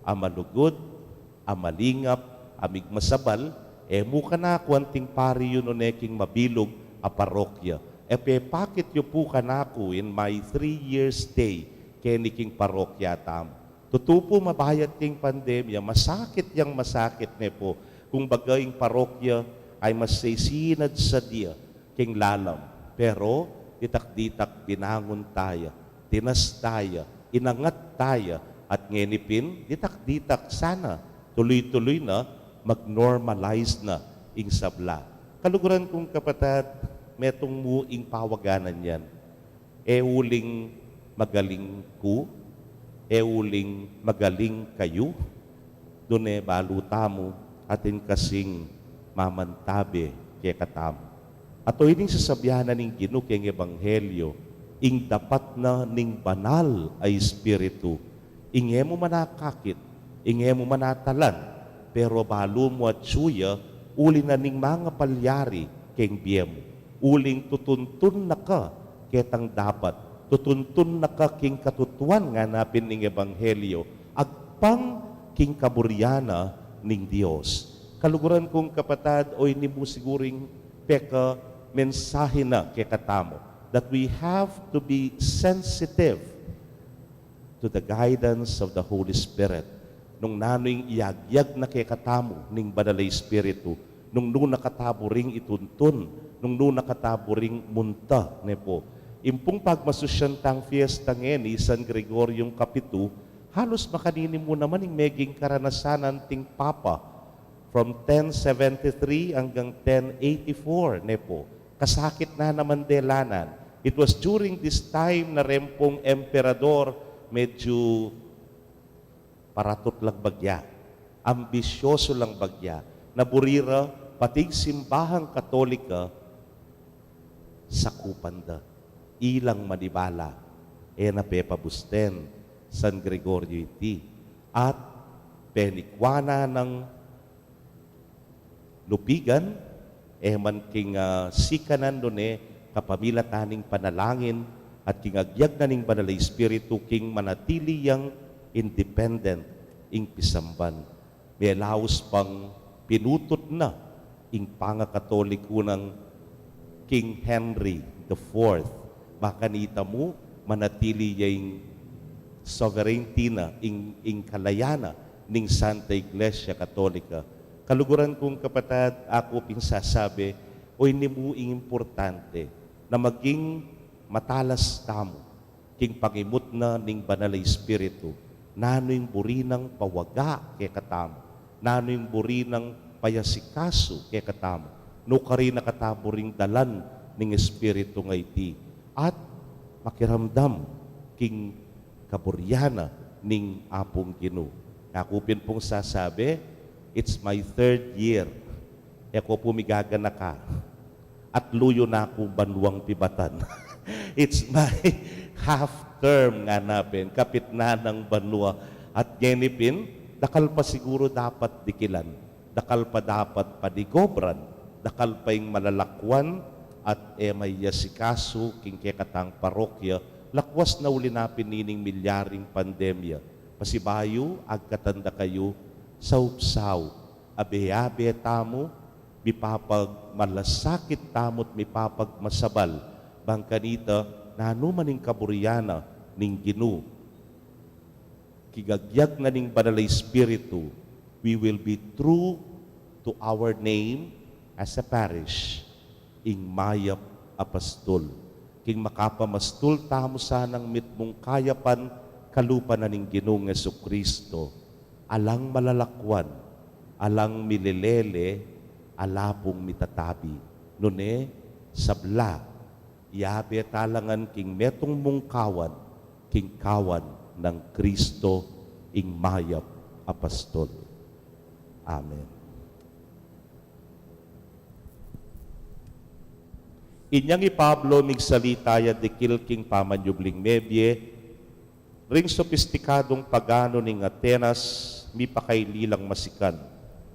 amalugod, amalingap, amig masabal, muka na kwanting pari yun neking mabilog a parokya. Pakit yu po kanako in my 3-year stay keniking parokya tam. Tutupo mabayat king pandemya, masakit yang masakit ne po. Kung bagaying parokya, ay masaysinad sa dia, king lalam. Pero, ditak-ditak binangon tayo, tinas tayo, inangat tayo, at ngenipin, ditak-ditak sana, tuloy-tuloy na, mag-normalize na, ing sabla. Kaluguran kong kapatid, metong muing pawaganan yan. Uling magaling ko, uling magaling kayo, doon baluta mo, atin kasing mamantabe kaya katamo. At o ining sasabihan na ning Ginoo kay Ebanghelyo, ing dapat na ning banal ay espiritu, inge mo manakakit, inge mo manatalan, pero balo mo at suya, uli na ning mga palyari keng biyemo. Uling tutuntun na ka ketang dapat, tutuntun na ka king katutuan nga napin ning Ebanghelyo, agpang king kaburyana ning Dios. Kaluguran kong kapatid, o ini mo siguring peka mensahe na kay katamo that we have to be sensitive to the guidance of the Holy Spirit. Nung nano'y iyagyag na kay katamo ning Banalay Espiritu, nung nakatabo ring ituntun, nung nakatabo ring munta, ne po. Impong pagmasusyantang fiesta ngeni, San Gregoriong Kapitu, halos makanini mo naman yung meging karanasanan ting Papa, from 1073 hanggang 1084, nepo. Kasakit na naman delanan. It was during this time na rempong emperador medyo paratot lang bagya. Ambisyoso lang bagya. Naburira patig simbahang Katolika sa kupanda. Ilang manibala. Napepabusten San Gregorio iti. At penikwana ng lupigan, man king sikanan doon kapamila taning panalangin at king agyag na ning Banalay Espiritu king manatili yang independent ing pisamban. May allows pang pinutot na ing pangakatoliko ng King Henry IV. Baka nita mo, manatili yung sovereignty na, ing kalayana ning Santa Iglesia Katolika. Kaluguran kong kapatid, ako pinsasabi, o hindi mo importante na maging matalas tamo, king pangimot na ning banal na Espiritu, nano'y buri ng pawaga kay katamo, nano'y buri ng payasikaso kay katamo, no kari nakatabo ring dalan ning Espiritu nga iti, at makiramdam king kaburyana ning apong Ginoo. Nakupin pong sasabi, it's my 3rd year. Eko pumigaga na ka. At luyo na ako banwang pibatan. It's my half term nga napin. Kapit na ng banwa. At genipin, dakal pa siguro dapat dikilan. Dakal pa dapat padigobran. Dakal pa yung malalakwan. At may yasikaso, king kekatang parokya. Lakwas na uli na pinining milyaring pandemya. Pasibayo, agkatanda kayo, saupsaw, abe-abe tamo, mipapag malasakit tamot mipapag masabal, bangkanita, nanumaning kaburyana ning Ginoo. Kigagyag na ning banal na Espiritu, we will be true to our name as a parish, ing mayap apostol. King makapamastol tamo sanang mitmong kayapan, kalupa na ning Ginoong Jesucristo, alang malalakwan, alang mililele, alapong mitatabi. Nune, sabla, iabe talangan king metong mungkawan, king kawan ng Kristo, ing mayap apostol. Amen. Inyang ipablo migsalita ya dikil king pamanyubling mebye, ring sopistikadong pagano ning Atenas, mi pakaylilang masikan.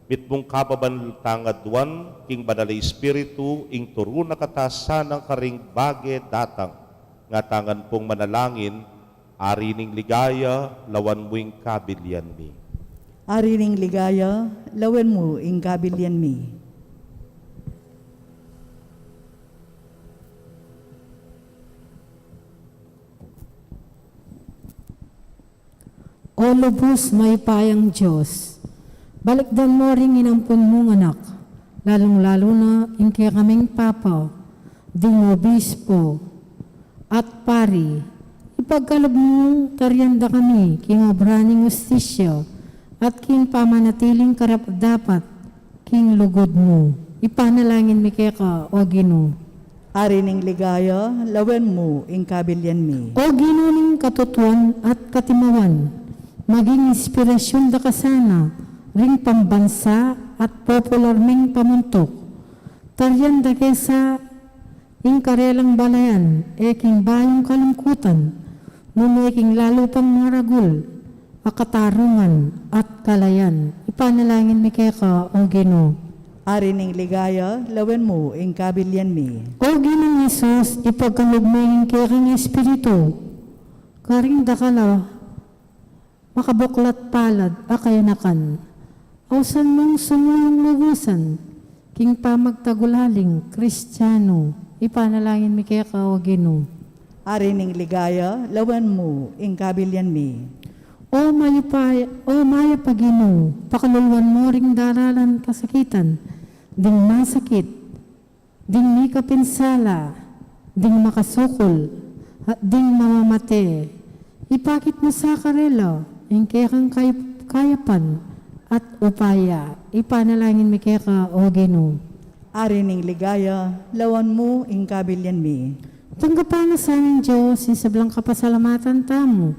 Mitmong kababan tangadwan, king banal na Espiritu, ing turo na katasan ng karing bage datang. Nga tangan pong manalangin, ari ning ligaya, lawan mo ing kabilyan mi. Ari ning ligaya, lawen mo ing kabilyan mi. O lubos may payang Diyos, balikdan mo ring inampun mong anak, lalong-lalo na inke kaming papa, ding obispo, at pari, ipagkalab mo karyanda kami, king obraning ustisya, at king pamanatiling karapat-dapat, king lugod mo. Ipanalangin mi kaya o Ginoo. Ari ning ligaya, lawen mo ing kabilyan mi. O Ginoo ning katutuan at katimawan, maging inspirasyon da kasana, ring pambansa at popular ming pamuntok. Taryan da kesa ing karelang balayan, eking bayong kalungkutan, nuno eking lalo pang maragul, akatarungan at kalayan. Ipanalangin mi kaya o Ginoo. Ari ning ligaya, lawen mo ing kabilyan mi. O Ginoong Hesus, ipagkalugmay kaya kang Espiritu, karing dakala, makabuklat palad, akayanakan. Ausan mong sumulong lubusan, king pamagtagulaling, Kristiyano, ipanalangin mi kaya ka o Ginoo. Ari ning ligaya, lawen mo ing kabilyan mi. O maya pa Ginoo, pakaluluan mo ring daralan kasakitan, ding masakit, ding mi kapinsala, ding makasukol, at ding mamamate. Ipakit mo sa karela, yung kayang kayapan at upaya. Ipanalangin mi kaya ka o Ginoo. Ari ning ligaya, lawan mo ing kabilyan mi. Tunggapan na sa aming Diyos, isablang kapasalamatan tamo.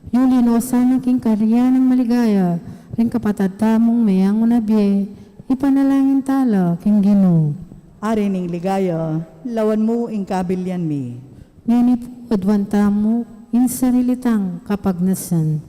Yung linosan ng king karya ng maligaya, ring kapatad tamong mayang unabye, ipanalangin tala king Ginoo. Ari ning ligaya, lawan mo ing kabilyan mi. Ngini po adwan tamo, in sarilitang kapagnasan.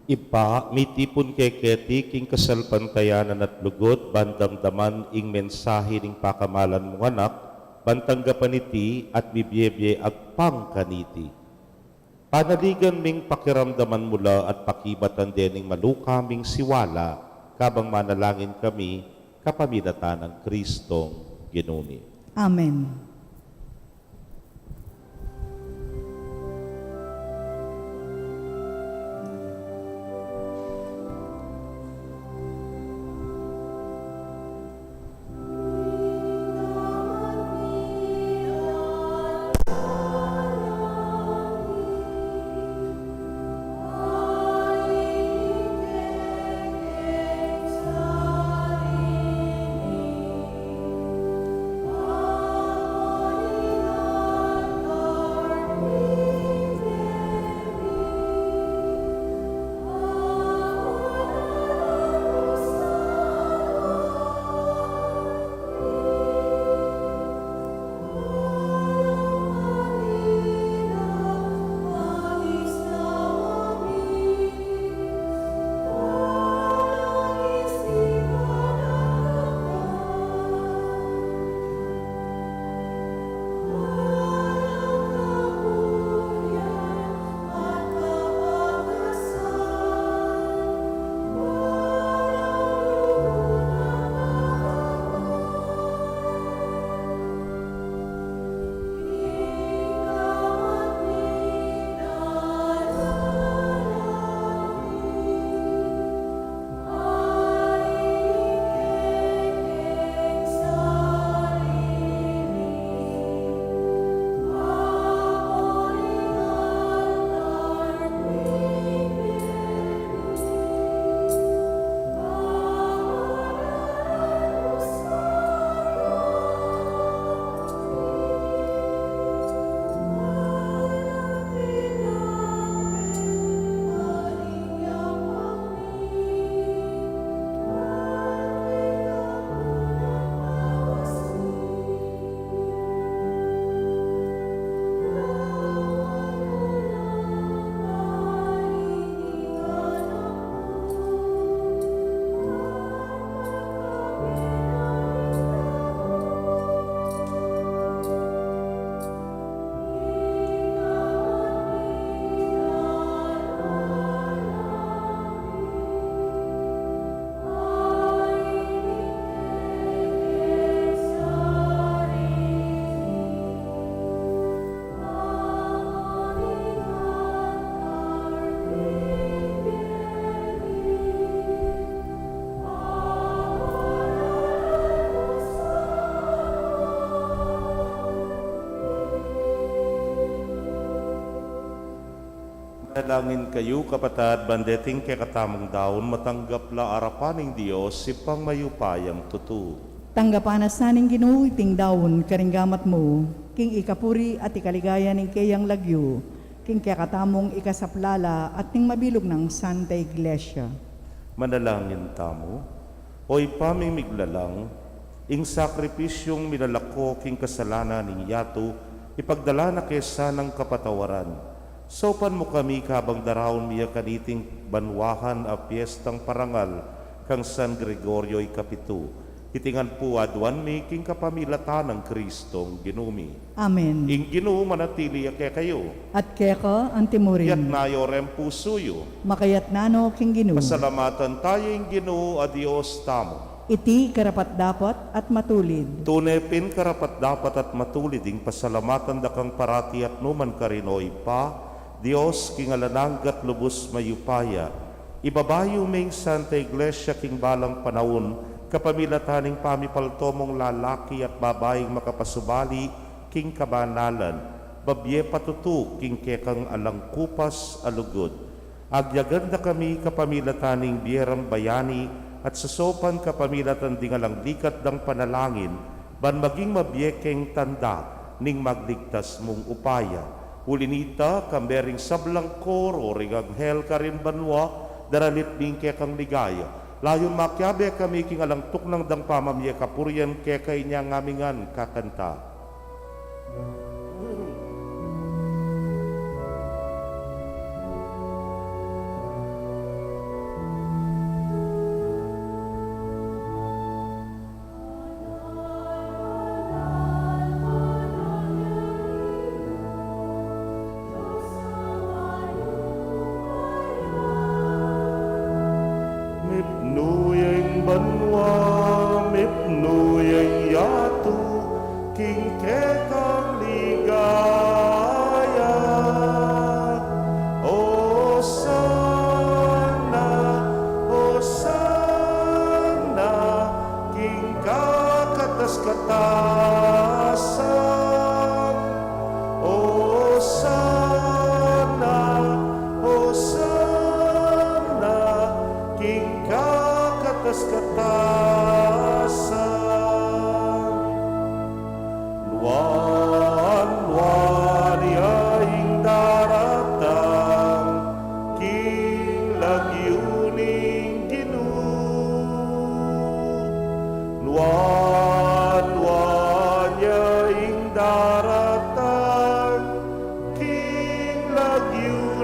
Ipa, mitipon keketi, king kasalpantayanan at lugod, bandang daman ing mensahe ning pakamalan mong anak, bantang gapaniti at bibyebye agpang kaniti. Panaligan ming pakiramdaman mula at pakibatan din ning malukaming siwala, kabang manalangin kami, kapamilatan ng Kristong Ginuni. Amen. Manalangin kayo, kapatad, bandeting kay katamong daon, matanggap la arapaning Diyos, si pangmayupayang tutu. Tanggapanas naning Ginoo iting dawon karinggamat mo, king ikapuri at ikaligaya ning kayang lagyo, king kakatamong ikasaplala at ning mabilog ng Santa Iglesia. Manalangin tamo, oy pamimiglalang, ing sakripisyong minalako king kasalanan ning yato, ipagdala na kesa ng kapatawaran. Sopan mo kami kabang darawon miya kaniting banwahan a piyestang parangal kang San Gregorio Ikapitu. Itingan po adwan mi king kapamilatan ng Kristong Ginumi. Amen. Ing Ginoo manatili kay kayo. At keka antimurin, Yat nayo rem pusuyo. makayat nano king Ginoo. Pasalamatan tayo ing Ginoo a Dios tamo. Iti karapat dapat at matulid. Tunepin karapat dapat at matulid ing pasalamatan da kang parati at numan karinoy pa, Dios king alananggat lubos mayupaya. Ibabayo ming Santa Iglesia king balang panahon, kapamilataning pamipaltomong lalaki at babaeng makapasubali king kabanalan, babye patutu king kekang alangkupas alugod. Agyaganda kami kapamilataning biyerang bayani at sasopan kapamilatan dingalang dikat dang panalangin, ban maging mabyekeng tanda ning magligtas mong upaya. Ulinita kambering sablang kor o rigaghel karin banwa, daralit ning kekang ligaya. Layon makyabe kami king alangtuk ng dang pamamye kapuryan kekay niya ngamingan kakanta.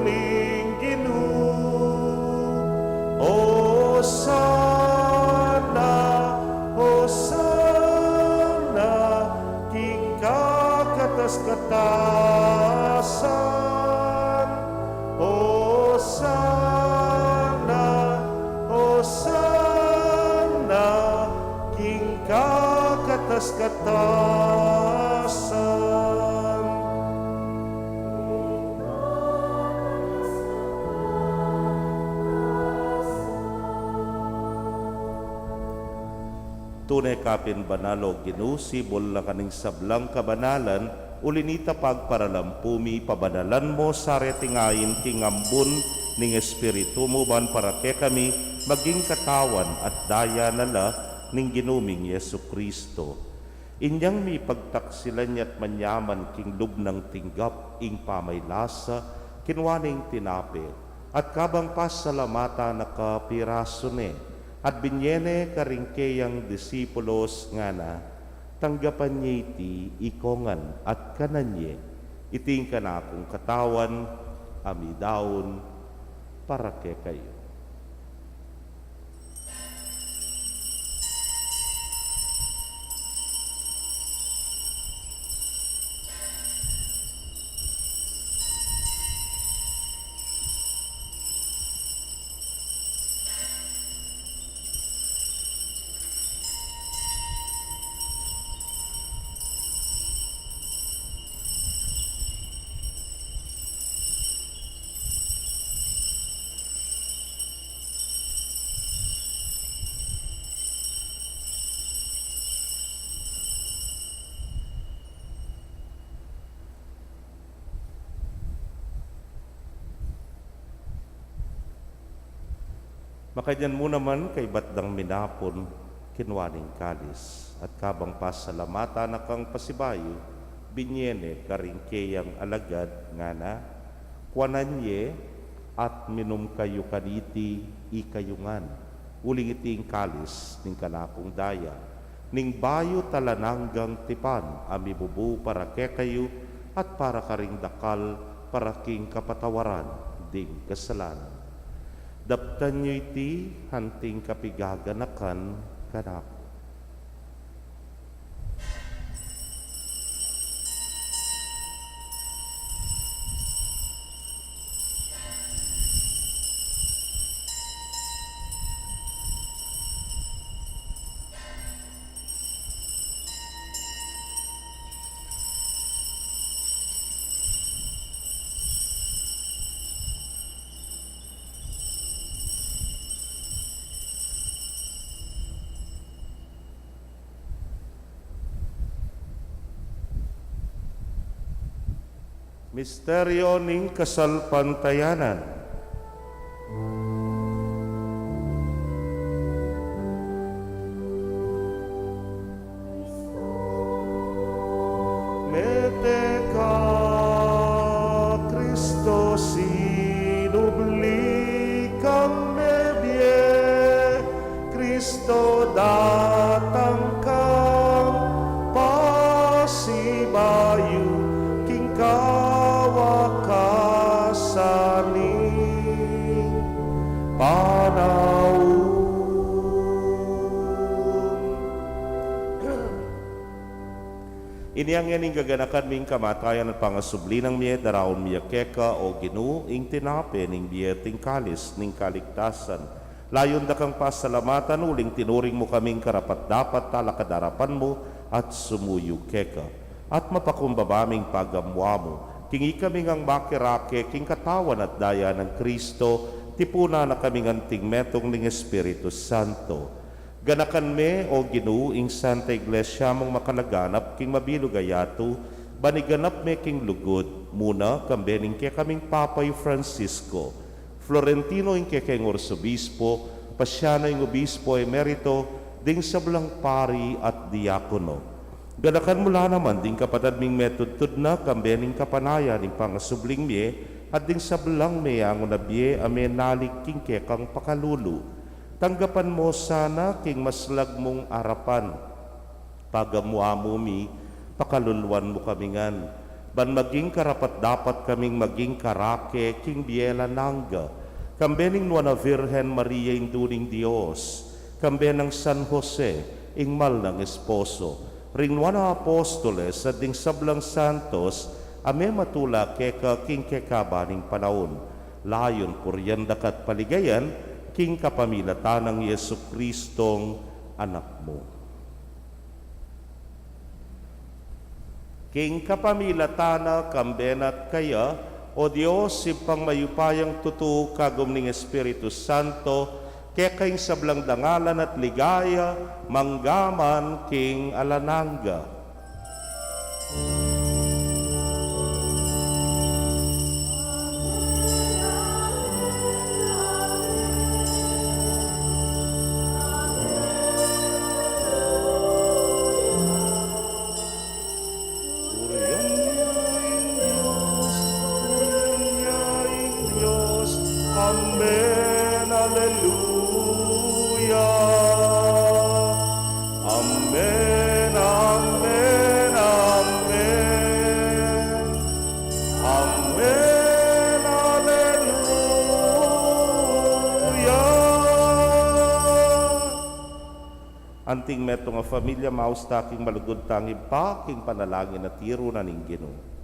ning Ginoo. Hosanna, Hosanna, king kakatas-katasan. Hosanna, Hosanna, king kakatas-katasan. Tunay kapin banalo Ginoo, sibol na kaning sablang kabanalan, ulinita pagparalampumi, pabanalan mo sa retingayin kingambun ning Espiritu mo ban para ke kami maging katawan at daya nala ning ginuming Yesu Kristo. Inyang mi pagtaksilan niya't manyaman king lubnang tinggap ing pamaylasa, kinwaning tinape, at kabang pasalamata nakapiraso ne, at binyene karingkeyang disipulos nga na, tanggapan niya iti ikongan at kananye, iting ka na akong katawan, amidaon, para ke kayo. Makadyan mo naman kay batdang minapon, kinwaning kalis, at kabang pasalamata na kang pasibayo, binyene karingkeyang alagad nga na, kwananye at minum kayo kaniti ikayungan, uling iting kalis ning kanakong daya, ning bayo talananggang tipan, amibubu para ke kayo, at para karing dakal, para king kapatawaran, ding kasalanan. Daptan nyo iti hanting kapigaganakan kanak. Misteryo ning kasalpantayanan. Mete ka, Kristo, sinubli kang nebye, Kristo, datang kang pasibayu, king kawakasaning panahon. Iniyang yaning gaganakan ming kamatayan at pangasubli ng miye, daraon miya keka o Ginoo, ing tinape ning biye ting kalis ning kaligtasan. Layon da kang pasalamatan, uling tinuring mo kaming karapat-dapat talakadarapan mo at sumuyo keka. At mapakumbabaming pagamwa mo, kingi kaming ang makirake, king katawan at daya ng Kristo, tipuna na kaming anting metong ning Espiritu Santo. Ganakan me, o Ginoo, ing Santa Iglesia mong makalaganap, king mabilugayato, baniganap me king lugod, muna kambening ke kaming Papay Francisco, Florentino ing ke keng Orsobispo, Pasyano ing Obispo emerito, ding sablang pari at diakono. Ganakan mula naman ding kapatad ming metudtud na kambening kapanaya ning pangasubling me, at ding sablang me ang unabye ame nalik king ke kang pakalulu. Tanggapan mo sana king maslag mong arapan. Pagamuamo mi, pakaluluan mo kamingan. ban maging karapat dapat kaming maging karake king biela nangga, kambening nuana Virgen Maria induning Dios, kambenang San Jose, ingmal ng esposo, ring nuana apostoles at ding sablang santos, ame matula keka king kekabaning panahon, layon puryan dakat paligayan, king kapamilatan ng Yesu Kristong anak mo. King kapamilatana kambenat kaya, o Diyos, sipang mayupayang tutu kagum ning Espiritu Santo, kaya kayong sablang dangalan at ligaya, manggaman king alananga. Amen, Alleluia. Amen, Amen, Amen. Amen, Alleluia. Anting meto nga familia maus taking malugod tangi pa king panalangin na tiro na ning Ginoo.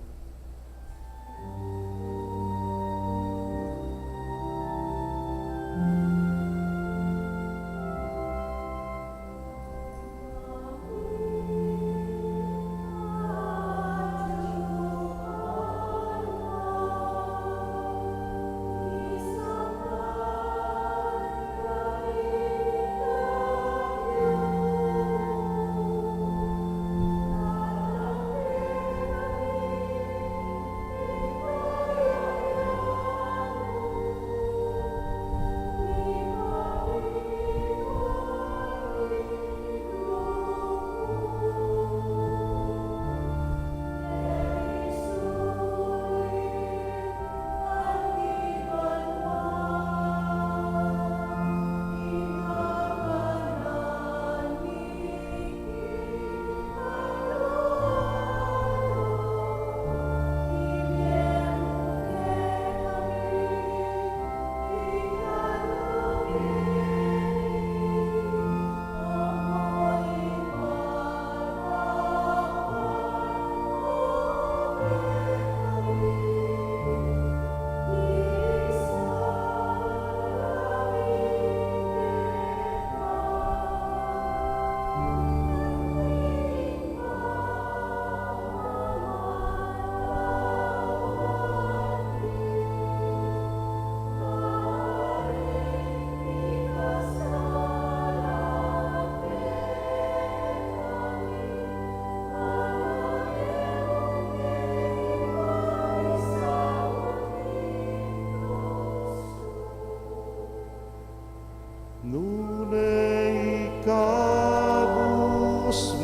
Nunay kabus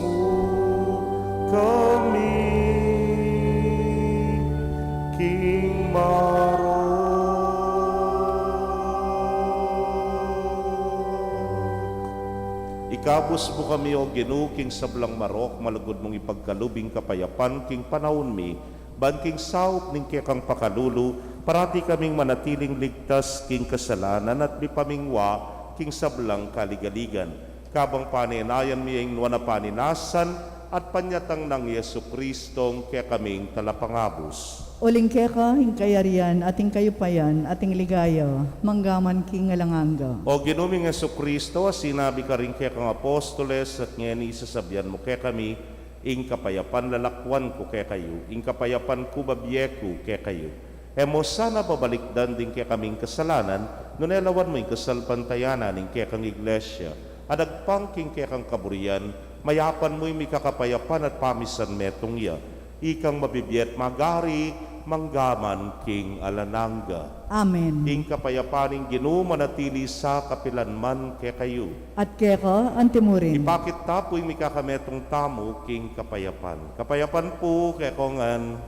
mo kami, King Maro. Ikabus mo kami o Ginoo, King sablang marok, malugod mong ipagkalubing kapayapan, King panahon mi, banking saup ning kekang pakalulu, parati kaming manatiling ligtas, King kasalanan at mi pamingwa, King sablang kaligaligan. Kabang paninayan miyeng nuwana paninasan at panyatang ng Yesu Kristong kaya kaming talapangabos. Uling keka, hinkayarian, ating kayupayan, ating ligaya, manggaman king alanganga. O ginuming Yesu Kristo, sinabi ka rin kaya kang apostoles at ngayon isasabihan mo kaya kami, ing kapayapan lalakwan ko kaya kayo, ing kapayapan ko babyeku kaya kayo. Emo sana babalikdan din kaya kaming kasalanan, nunelawan mo yung kasalpantayanan ng kaya kang iglesia, adagpangking kaya kang kaburian, mayapan mo yung mikakapayapan at pamisan metong ya, ikang mabibiyet magari, manggaman king alananga. Amen. Ing kapayapaning Ginoo manatili sa kapilanman kaya kayo. At keka, antimurin. Ipakit tapoy mikakametong tamo king kapayapan. Kapayapan po kaya kongan.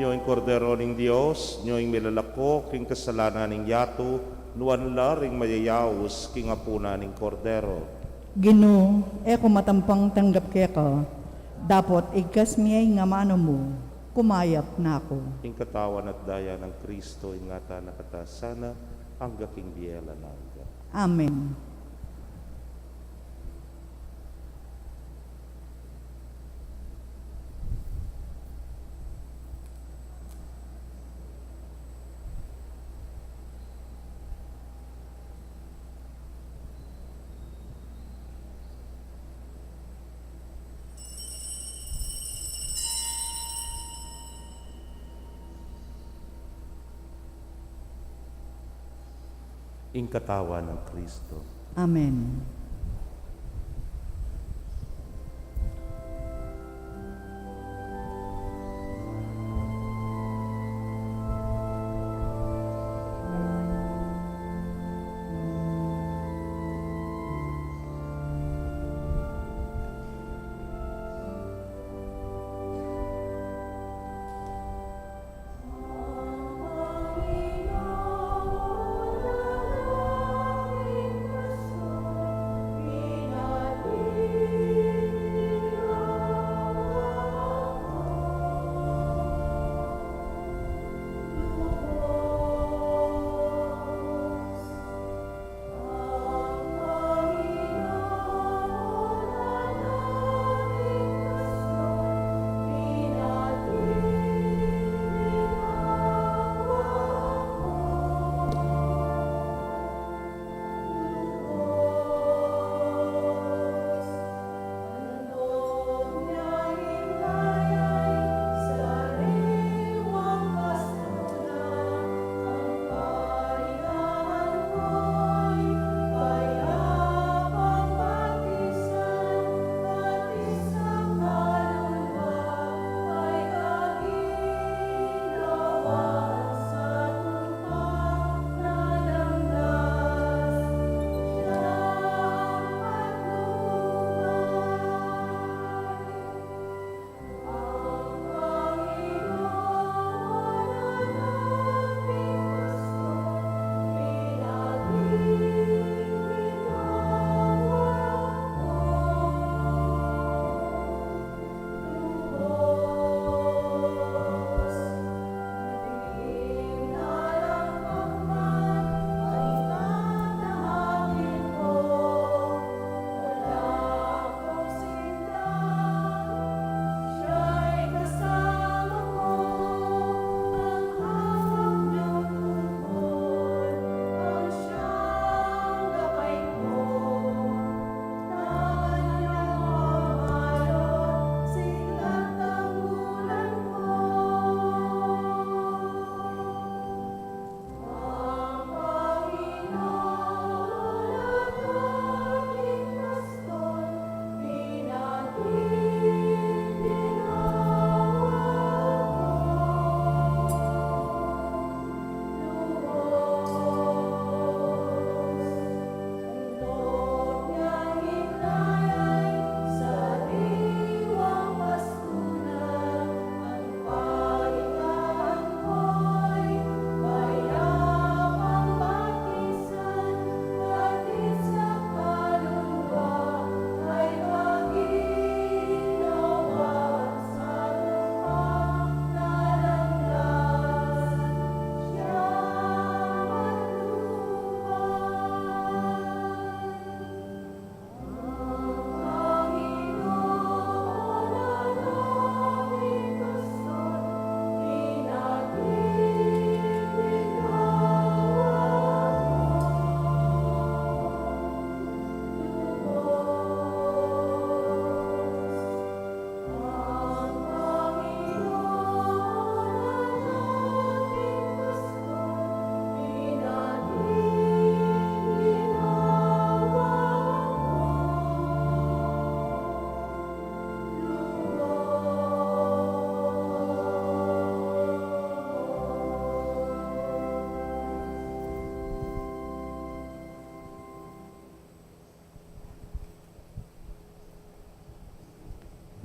Nyo yung kordero ng Diyos, nyo yung milalako, king kasalanan ng yato, nuan la ring mayayaos, king apuna ng kordero. Ginoo, eko matampang tanggap kaya ka, dapat ikas miyay nga mano mo, kumayap na ako. King katawan at daya ng Kristo, ingata nakatasana, hangga king biyela nangga. Amen. Ing katawan ng Kristo. Amen.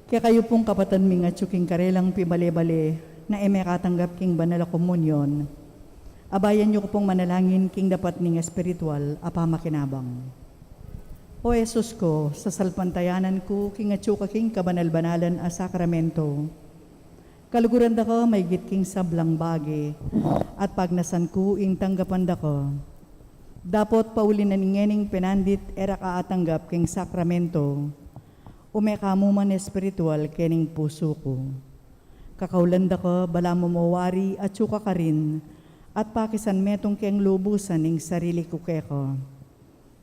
Kaya kayo pong kapatan mi nga tsuking karelang pibale-bale, na katanggap king banal a komunyon, abayan niyo ko pong manalangin king dapat ning espiritual apa makinabang. O Jesus ko, sa salpantayanan ko, king atsuka king kabanal-banalan a sakramento. Kaluguran da ko, may king sablang bagi, at pagnasan ko, ing tanggapan da ko. Dapat paulin na ningening penandit, era kaatanggap king sakramento. Umekamuman espiritual kening puso ko. Kakaulan da ko, bala mo mawari, at suka ka rin, at pakisan metong keng lubusan ing sarili ko keko.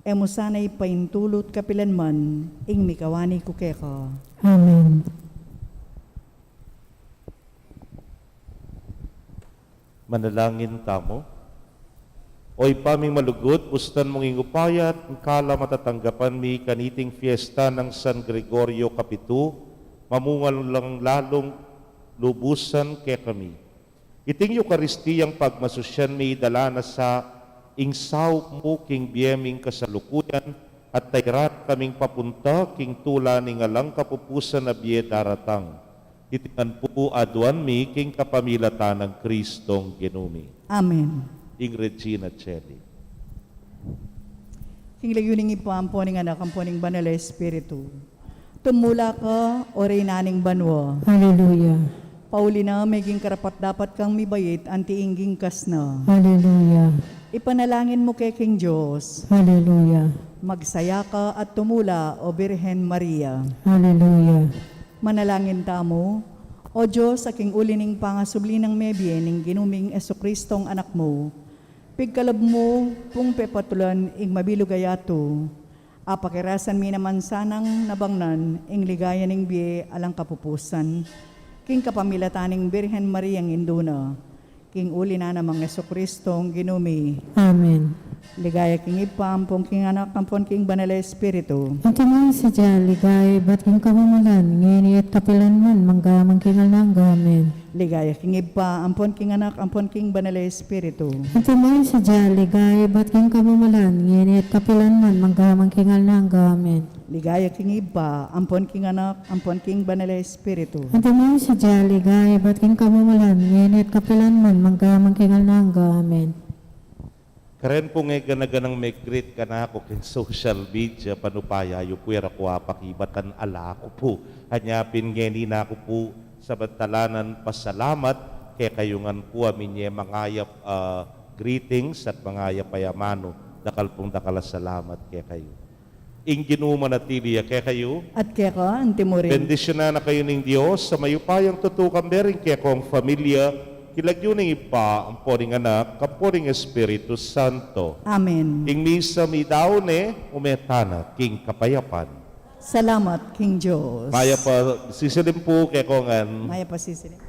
Emo sana'y paintulot kapilanman, ing mikawani ko keko. Amen. Manalangin tamo. Oy paming malugot, bustan mong ingupayat, ang kala matatanggapan mi kaniting fiesta ng San Gregorio Capitu, mamungal lang lalong lubusan ke kami. Iting Eukaristiyang pagmasusyan mi dalana sa ingsaw mo king biyeming kasalukuyan at tayrat kaming papunta king tula ni ngalang kapupusan na biye daratang. Itingan po aduan mi king kapamilatan ng Kristong Genumi. Amen. Ing Regina Celi. King layuning ipampo ning anak ang poning banal na espiritu. Tumula ka, o naning banwa. Hallelujah. Paulina, meging karapat dapat kang mibayit, anti-ingging kas na. Hallelujah. Ipanalangin mo kay King Diyos. Hallelujah. Magsaya ka at tumula, o Birhen Maria. Hallelujah. Manalangin tamo, o Diyos, aking ulining pangasubli ng mebye ning ginuming Esokristong anak mo, pigkalab mo, pung pepatulan, ing mabilugayato, apakirasan mi naman sanang nabangnan, ing ligaya ning biye alang kapupusan, king kapamilataning Birhen Maria ng Induna, king uli na namang Esokristong ginumi, Amen. ligaya king ipampong king anak, ampon king banal na espiritu, Ang tamang sa ligay, ba't king kamamalan, ngini at kapilan man, manggamang kingal ng gamen. ligaya king ipa, ampon king anak, ampon king banal na espiritu, Ang tamang sa ligay, ba't king kamamalan, ngini at kapilan man, manggamang kingal ng gamen. ligaya king ipa, ampon king anak, ampon king banal na espiritu, Ang tamang sa ligay, ba't king kamamalan, ngini at kapilan man, manggamang kingal ng gamen. Karen po nga ganaganang may greet ka na ako kin social media, panupaya, yung puwera ko apakibatan ala ko po. Hanyapin ngeni na ako po sa bantalanan pasalamat, kaya kayungan po amin mangayap greetings at mangayap payamano. Dakal pong dakala salamat kaya kayo. Ing ginuman at tiliya kaya kayo. at kaya ka, ang timurin. Bendisyon na kayo ng Diyos sa mayupayang tutukan berin kaya kong familia, kilagyo ng ipa ang poring anak, kaporing Espiritu Santo. Amen. Ing misa mi daone, umetana, king kapayapan. Salamat, King Diyos. Maya pa, sisilim po kaya kongan. Maya pa sisiling.